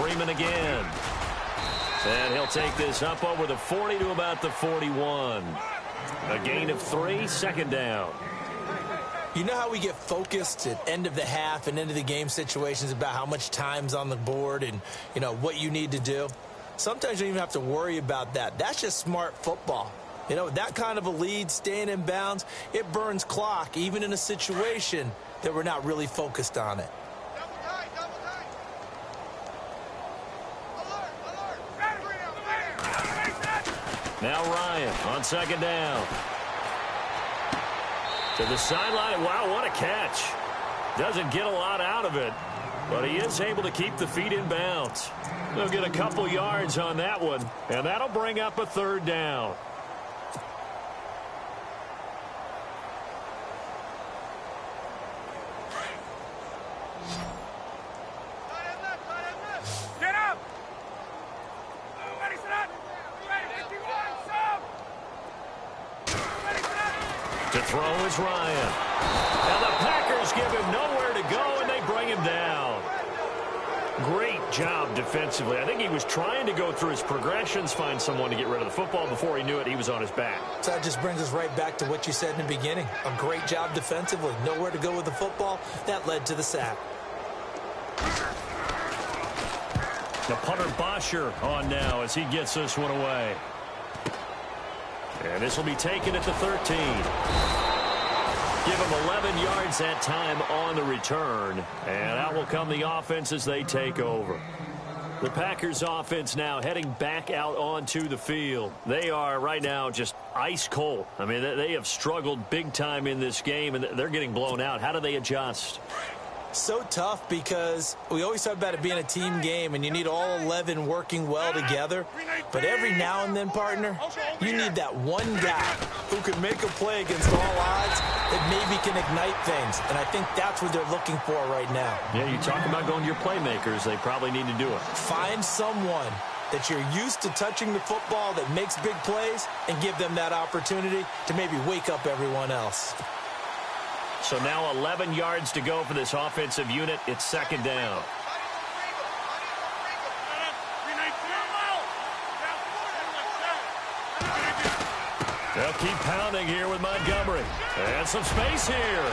Freeman again. And he'll take this up over the 40 to about the 41. A gain of 3, 2nd down. You know how we get focused at end of the half and end of the game situations about how much time's on the board and, you know, what you need to do? Sometimes you don't even have to worry about that. That's just smart football. You know, that kind of a lead, staying in bounds, it burns clock, even in a situation that we're not really focused on it. Now Ryan on 2nd down. To the sideline. Wow, what a catch. Doesn't get a lot out of it, but he is able to keep the feet in bounds. They'll get a couple yards on that one, and that'll bring up a 3rd down. Get up! To throw is Ryan. And the Packers give him nowhere to go, and they bring him down. Great job defensively. I think he was trying to go through his progressions, find someone to get rid of the football. Before he knew it, he was on his back. So that just brings us right back to what you said in the beginning. A great job defensively. Nowhere to go with the football. That led to the sack. The punter Bosher on now as he gets this one away. And this will be taken at the 13. Give him 11 yards that time on the return. And out will come the offense as they take over. The Packers offense now heading back out onto the field. They are right now just ice cold. I mean, they have struggled big time in this game, and they're getting blown out. How do they adjust? So tough because we always talk about it being a team game and you need all 11 working well together. But every now and then, partner, you need that one guy who can make a play against all odds that maybe can ignite things. And I think that's what they're looking for right now. Yeah, you talk about going to your playmakers. They probably need to do it. Find someone that you're used to touching the football that makes big plays and give them that opportunity to maybe wake up everyone else. So now 11 yards to go for this offensive unit. It's second down. They'll keep pounding here with Montgomery. And some space here.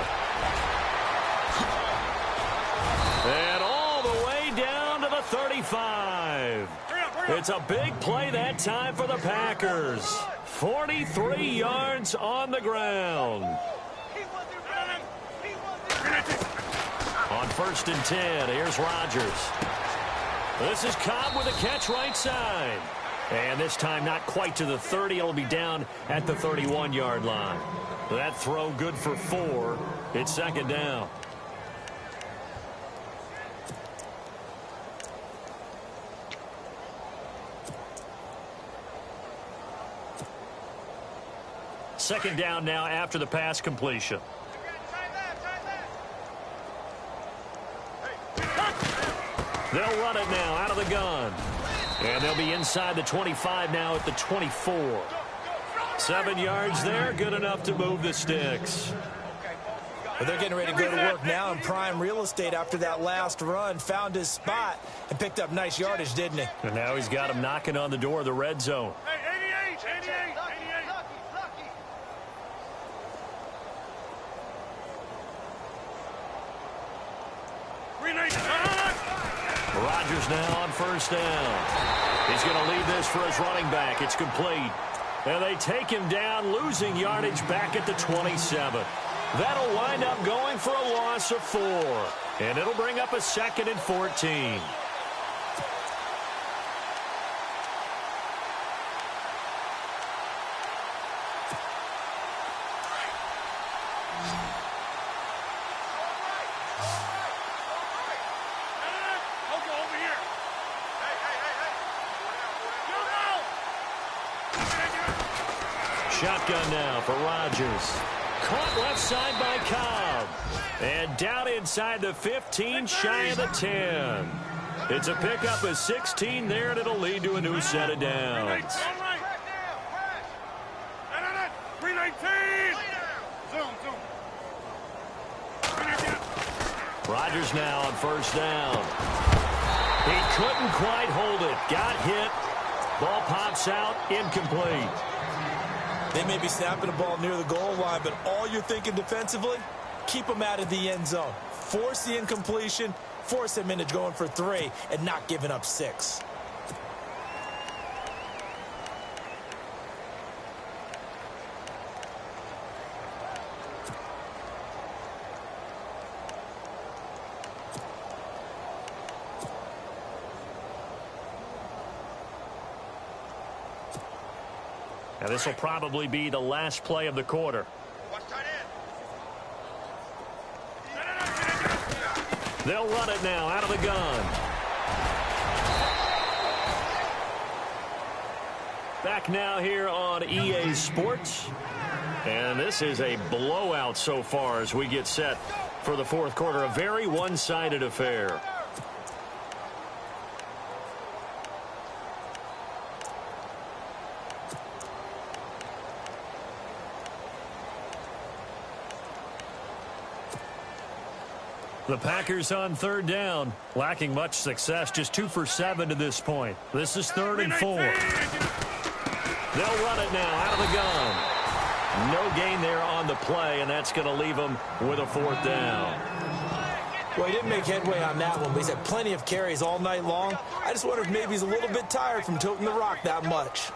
And all the way down to the 35. It's a big play that time for the Packers. 43 yards on the ground. On 1st and 10, here's Rodgers. This is Cobb with a catch right side. And this time not quite to the 30. It'll be down at the 31-yard line. That throw good for 4. It's second down. Second down now after the pass completion. They'll run it now out of the gun. And they'll be inside the 25 now at the 24. 7 yards there, good enough to move the sticks. Well, they're getting ready to go to work now in prime real estate after that last run. Found his spot and picked up nice yardage, didn't he? And now he's got him knocking on the door of the red zone. Hey, 88. Rodgers now on 1st down. He's going to lead this for his running back. It's complete. And they take him down, losing yardage back at the 27. That'll wind up going for a loss of 4. And it'll bring up a 2nd and 14. Shotgun now for Rodgers. Caught left side by Cobb. And down inside the 15, shy of the 10. It's a pickup of 16 there, and it'll lead to a new set of downs. Rodgers now on 1st down. He couldn't quite hold it. Got hit. Ball pops out, incomplete. They may be snapping the ball near the goal line, but all you're thinking defensively, keep them out of the end zone. Force the incompletion, force them into going for 3, and not giving up 6. Now this will probably be the last play of the quarter. They'll run it now out of the gun. Back now here on EA Sports. And this is a blowout so far as we get set for the 4th quarter. A very one-sided affair. The Packers on 3rd down, lacking much success, just 2 for 7 to this point. This is 3rd and 4. They'll run it now out of the gun. No gain there on the play, and that's going to leave them with a 4th down. Well, he didn't make headway on that one, but he's had plenty of carries all night long. I just wonder if maybe he's a little bit tired from toting the rock that much.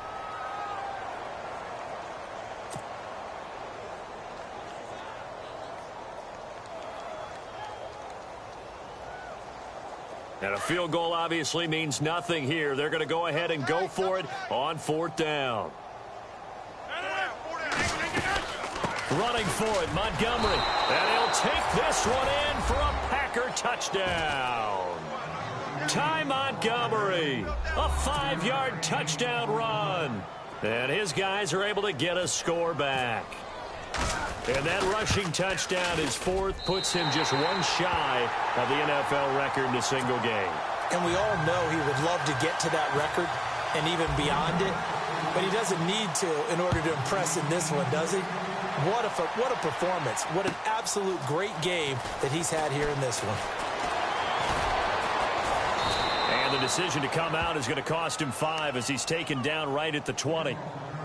And a field goal obviously means nothing here. They're going to go ahead and go for it on 4th down. Running for it, Montgomery. And he'll take this one in for a Packer touchdown. Ty Montgomery, a 5-yard touchdown run. And his guys are able to get a score back. And that rushing touchdown, his 4th, puts him just 1 shy of the NFL record in a single game. And we all know he would love to get to that record and even beyond it, but he doesn't need to in order to impress in this one, does he? What a performance. What an absolute great game that he's had here in this one. And the decision to come out is going to cost him 5 as he's taken down right at the 20.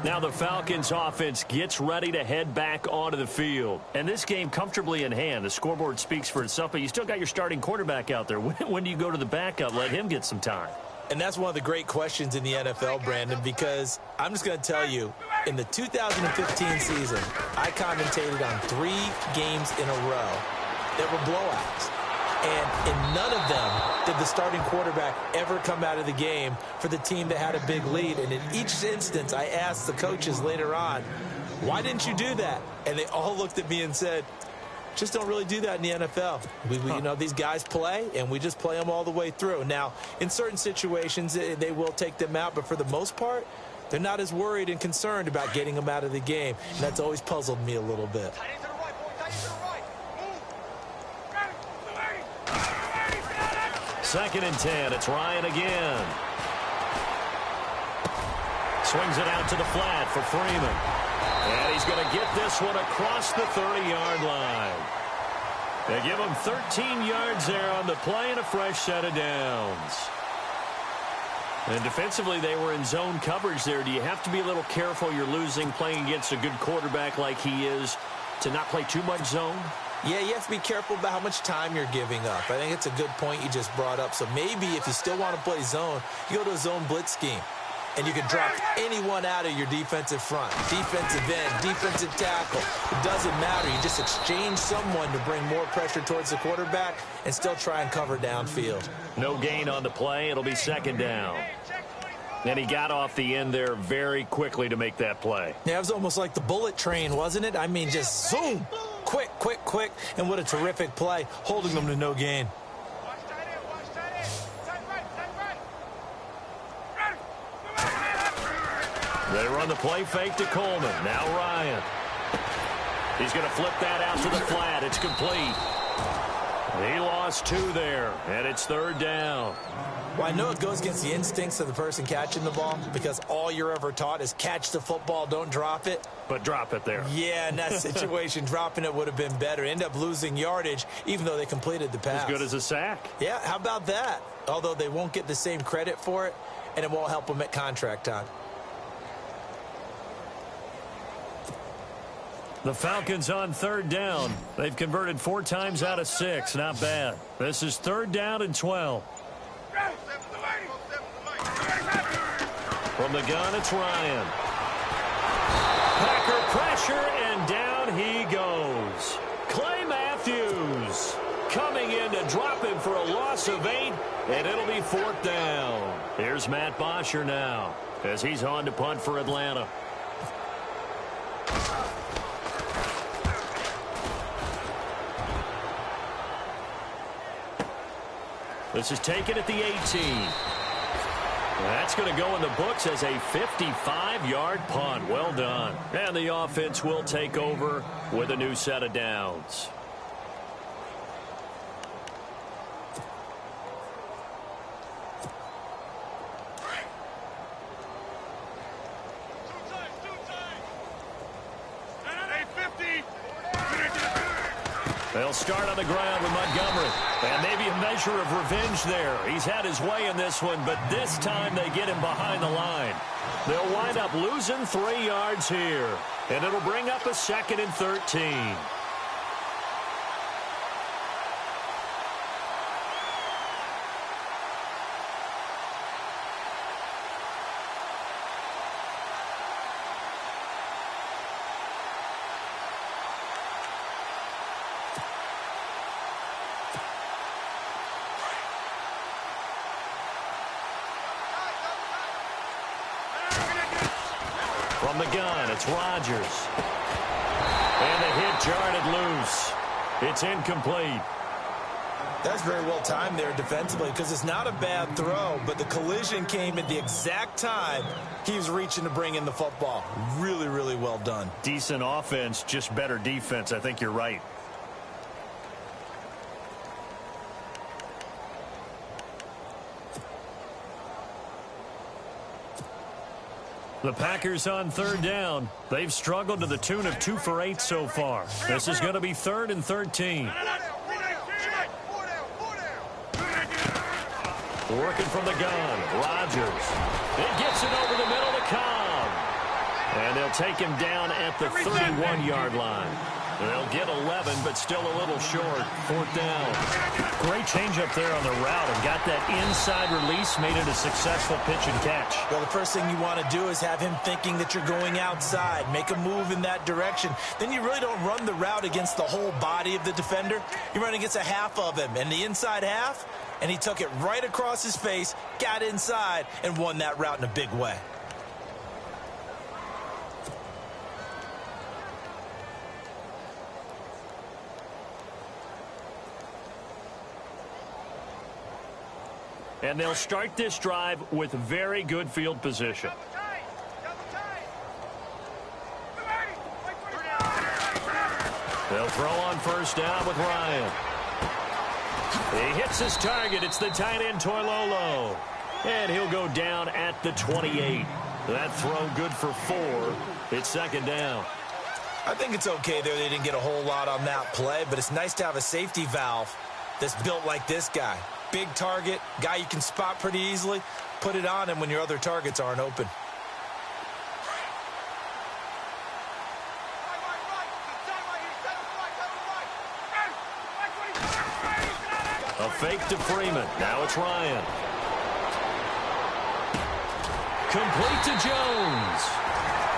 Now the Falcons offense gets ready to head back onto the field. And this game comfortably in hand. The scoreboard speaks for itself, but you still got your starting quarterback out there. When do you go to the backup? Let him get some time. And that's one of the great questions in the NFL, Brandon, because I'm just going to tell you, in the 2015 season, I commentated on 3 games in a row that were blowouts. And in none of them did the starting quarterback ever come out of the game for the team that had a big lead. And in each instance, I asked the coaches later on, why didn't you do that? And they all looked at me and said, just don't really do that in the NFL. You know, these guys play, and we just play them all the way through. Now, in certain situations, they will take them out, but for the most part, they're not as worried and concerned about getting them out of the game. And that's always puzzled me a little bit. Second and 10. It's Ryan again. Swings it out to the flat for Freeman. And he's going to get this one across the 30-yard line. They give him 13 yards there on the play and a fresh set of downs. And defensively, they were in zone coverage there. Do you have to be a little careful? You're losing playing against a good quarterback like he is to not play too much zone? Yeah, you have to be careful about how much time you're giving up. I think it's a good point you just brought up. So maybe if you still want to play zone, you go to a zone blitz scheme. And you can drop anyone out of your defensive front. Defensive end, defensive tackle. It doesn't matter. You just exchange someone to bring more pressure towards the quarterback and still try and cover downfield. No gain on the play. It'll be second down. And he got off the end there very quickly to make that play. Yeah, it was almost like the bullet train, wasn't it? I mean, just zoom. Quick, quick, quick. And what a terrific play, holding them to no gain. They run the play fake to Coleman. Now Ryan. He's going to flip that out to the flat. It's complete. He lost 2 there, and it's third down. Well, I know it goes against the instincts of the person catching the ball because all you're ever taught is catch the football, don't drop it. But drop it there. Yeah, in that situation, dropping it would have been better. End up losing yardage, even though they completed the pass. As good as a sack. Yeah, how about that? Although they won't get the same credit for it, and it won't help them at contract time. The Falcons on third down. They've converted 4 times out of 6. Not bad. This is third down and 12. From the gun, it's Ryan. Packer pressure, and down he goes. Clay Matthews coming in to drop him for a loss of 8, and it'll be 4th down. Here's Matt Bosher now as he's on to punt for Atlanta. This is taken at the 18. That's going to go in the books as a 55-yard punt. Well done. And the offense will take over with a new set of downs. They'll start on the ground with Montgomery. And maybe a measure of revenge there. He's had his way in this one, but this time they get him behind the line. They'll wind up losing 3 yards here. And it'll bring up a 2nd and 13. From the gun, it's Rodgers. And the hit jarred it loose. It's incomplete. That's very well timed there defensively because it's not a bad throw, but the collision came at the exact time he was reaching to bring in the football. Really, really well done. Decent offense, just better defense. I think you're right. The Packers on third down. They've struggled to the tune of 2 for 8 so far. This is going to be 3rd and 13. Working from the gun, Rodgers. It gets it over the middle to Cobb. And they'll take him down at the 31-yard line. They'll get 11, but still a little short. 4th down. Great change up there on the route and got that inside release, made it a successful pitch and catch. Well, the first thing you want to do is have him thinking that you're going outside. Make a move in that direction. Then you really don't run the route against the whole body of the defender. You run against a half of him, and the inside half, and he took it right across his face, got inside, and won that route in a big way. And they'll start this drive with very good field position. They'll throw on 1st down with Ryan. He hits his target. It's the tight end, Toilolo. And he'll go down at the 28. That throw good for 4. It's 2nd down. I think it's okay there. They didn't get a whole lot on that play, but it's nice to have a safety valve that's built like this guy. Big target, guy you can spot pretty easily. Put it on him when your other targets aren't open. A fake to Freeman. Now it's Ryan. Complete to Jones.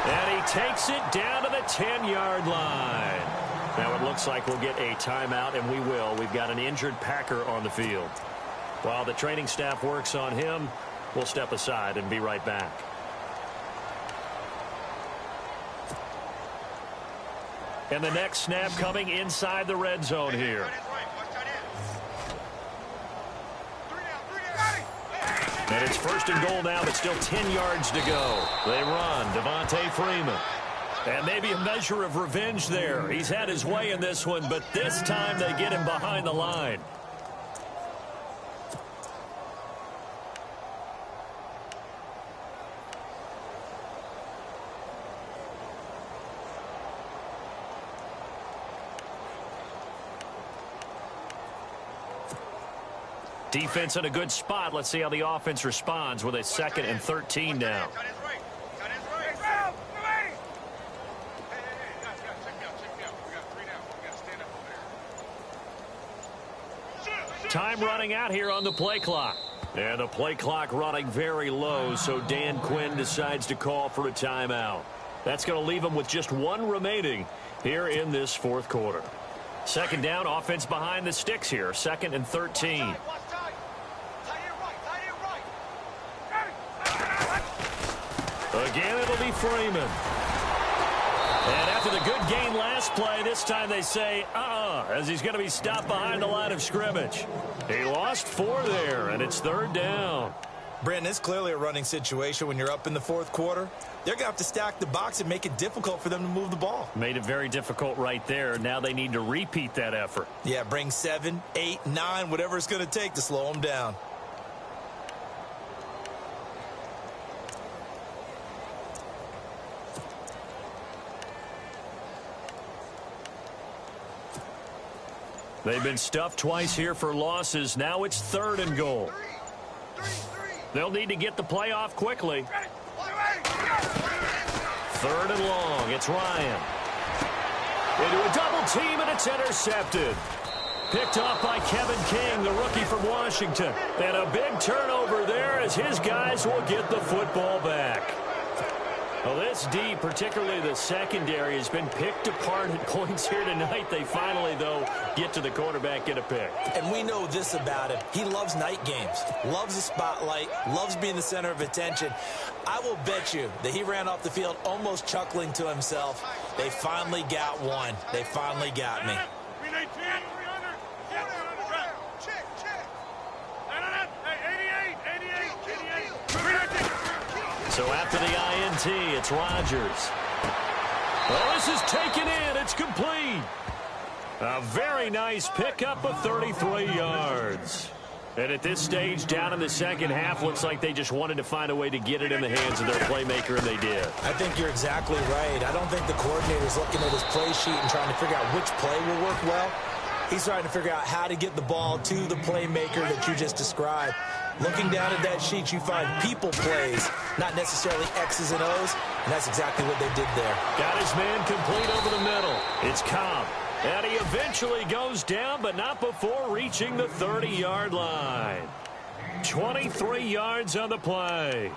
And he takes it down to the 10-yard line. Now it looks like we'll get a timeout, and we will. We've got an injured Packer on the field. While the training staff works on him, we'll step aside and be right back. And the next snap coming inside the red zone here. And it's 1st and goal now, but still 10 yards to go. They run. Devontae Freeman. And maybe a measure of revenge there. He's had his way in this one, but this time they get him behind the line. Defense in a good spot. Let's see how the offense responds with a 2nd and 13 now. Time running out here on the play clock. And the play clock running very low, so Dan Quinn decides to call for a timeout. That's going to leave him with just 1 remaining here in this 4th quarter. 2nd down, offense behind the sticks here. 2nd and 13. Again, it'll be Freeman. And after the good gain last play, this time they say, as he's going to be stopped behind the line of scrimmage. He lost 4 there, and it's 3rd down. Brandon, it's clearly a running situation when you're up in the 4th quarter. They're going to have to stack the box and make it difficult for them to move the ball. Made it very difficult right there. Now they need to repeat that effort. Yeah, bring 7, 8, 9, whatever it's going to take to slow them down. They've been stuffed twice here for losses. Now it's 3rd and goal. They'll need to get the play off quickly. 3rd and long. It's Ryan. Into a double team, and it's intercepted. Picked off by Kevin King, the rookie from Washington. And a big turnover there as his guys will get the football back. Well, this D, particularly the secondary, has been picked apart at points here tonight. They finally, though, get to the quarterback, get a pick. And we know this about him. He loves night games, loves the spotlight, loves being the center of attention. I will bet you that he ran off the field almost chuckling to himself. They finally got one. They finally got me. So after the INT, it's Rodgers. Well, this is taken in. It's complete. A very nice pickup of 33 yards. And at this stage, down in the second half, looks like they just wanted to find a way to get it in the hands of their playmaker, and they did. I think you're exactly right. I don't think the coordinator's looking at his play sheet and trying to figure out which play will work well. He's trying to figure out how to get the ball to the playmaker that you just described. Looking down at that sheet, you find people plays, not necessarily X's and O's, and that's exactly what they did there. Got his man complete over the middle. It's Cobb. And he eventually goes down, but not before reaching the 30-yard line. 23 yards on the play.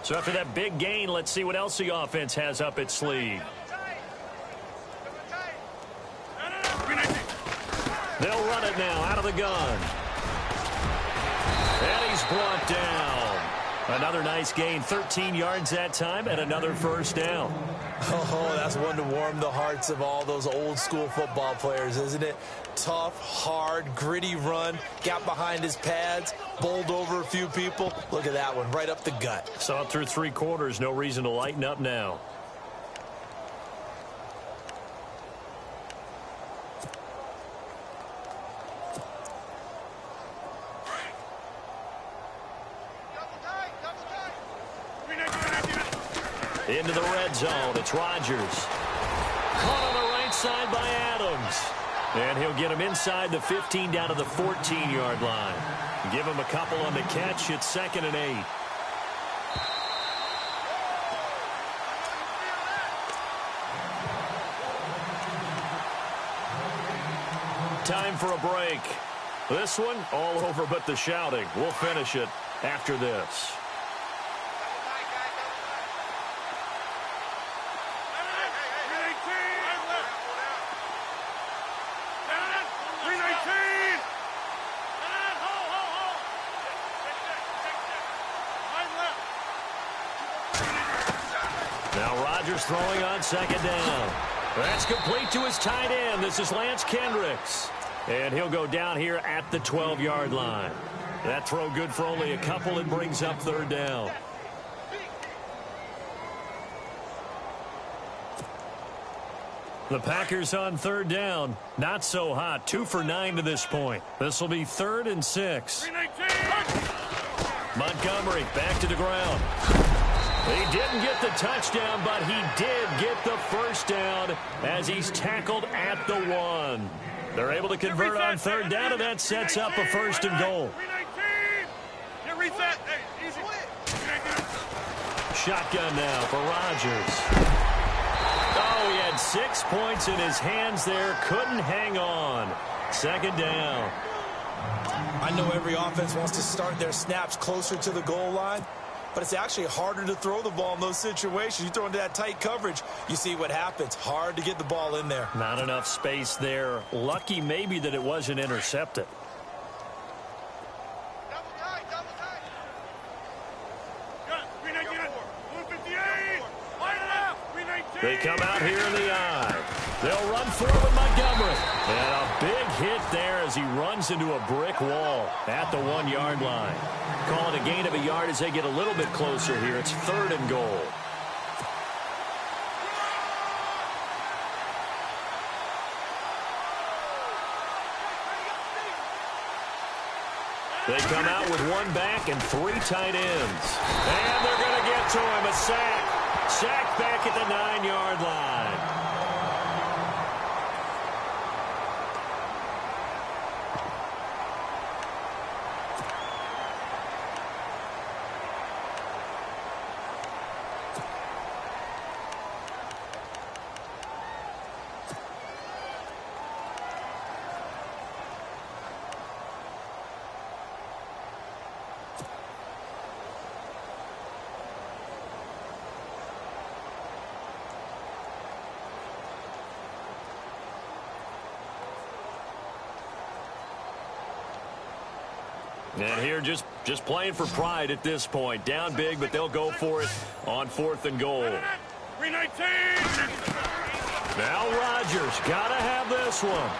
So after that big gain, let's see what else the offense has up its sleeve. They'll run it now out of the gun. And he's brought down. Another nice gain, 13 yards that time, and another first down. Oh, that's one to warm the hearts of all those old school football players, isn't it? Tough, hard, gritty run, got behind his pads, bowled over a few people. Look at that one, right up the gut. Saw it through 3 quarters, no reason to lighten up now. Into the red zone. It's Rodgers. Caught on the right side by Adams. And he'll get him inside the 15 down to the 14-yard line. Give him a couple on the catch. It's 2nd and 8. Time for a break. This one all over but the shouting. We'll finish it after this. Throwing on 2nd down. That's complete to his tight end. This is Lance Kendricks. And he'll go down here at the 12-yard line. That throw good for only a couple. It brings up 3rd down. The Packers on 3rd down. Not so hot. 2 for 9 to this point. This will be 3rd and 6. Montgomery back to the ground. He didn't get the touchdown, but he did get the first down as he's tackled at the 1. They're able to convert on 3rd down, and that sets up a 1st and goal. Shotgun now for Rodgers. Oh, he had 6 points in his hands there. Couldn't hang on. 2nd down. I know every offense wants to start their snaps closer to the goal line, but it's actually harder to throw the ball in those situations. You throw into that tight coverage, you see what happens. Hard to get the ball in there. Not enough space there. Lucky maybe that it wasn't intercepted. They come out here in the eye. They'll run for it with Montgomery. And a big hit there as he runs into a brick wall at the 1-yard line. Call it a gain of a yard as they get a little bit closer here. It's 3rd and goal. They come out with 1 back and 3 tight ends. And they're going to get to him. A sack. Sack back at the 9-yard line. And here just playing for pride at this point. Down big, but they'll go for it on 4th and goal. 319. Now Rodgers got to have this one.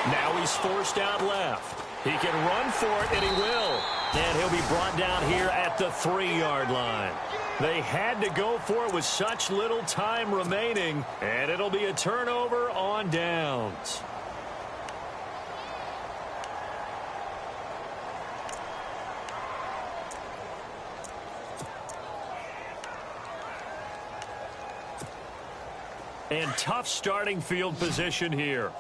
Now he's forced out left. He can run for it, and he will. And he'll be brought down here at the 3-yard line. They had to go for it with such little time remaining, and it'll be a turnover on downs. And tough starting field position here.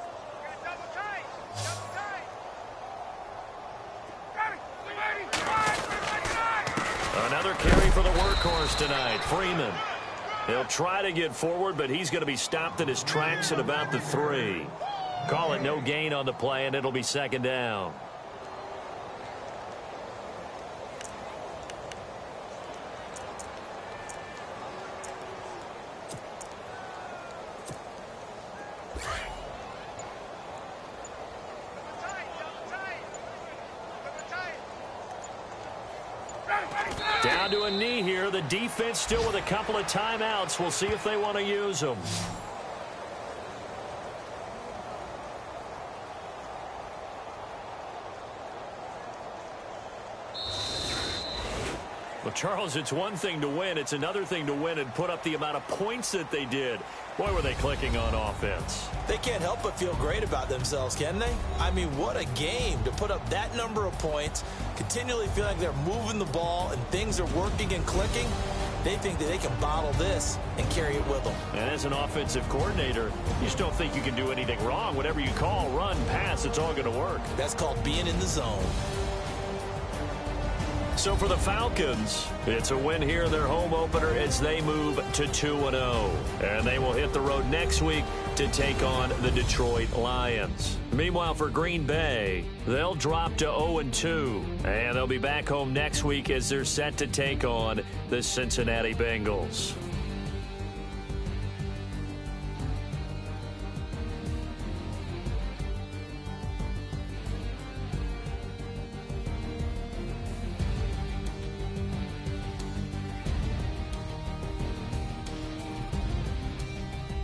Another carry for the workhorse tonight, Freeman. He'll try to get forward, but he's going to be stopped in his tracks at about the 3. Call it no gain on the play, and it'll be 2nd down. Down to a knee here. The defense still with a couple of timeouts. We'll see if they want to use them. Well, Charles, it's one thing to win. It's another thing to win and put up the amount of points that they did. Boy, were they clicking on offense. They can't help but feel great about themselves, can they? I mean, what a game to put up that number of points, continually feel like they're moving the ball and things are working and clicking. They think that they can bottle this and carry it with them. And as an offensive coordinator, you just don't think you can do anything wrong. Whatever you call, run, pass, it's all going to work. That's called being in the zone. So for the Falcons, it's a win here in their home opener as they move to 2-0. And they will hit the road next week to take on the Detroit Lions. Meanwhile, for Green Bay, they'll drop to 0-2. And they'll be back home next week as they're set to take on the Cincinnati Bengals.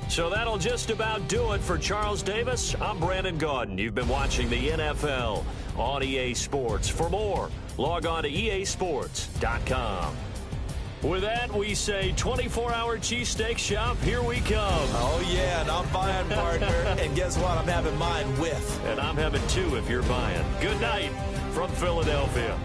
So that'll just about do it for Charles Davis. I'm Brandon Gaudin. You've been watching the NFL on EA Sports. For more, log on to easports.com. With that, we say 24-hour cheesesteak shop, here we come. Oh, yeah, and I'm buying, partner. And guess what? I'm having mine with. And I'm having 2 if you're buying. Good night from Philadelphia.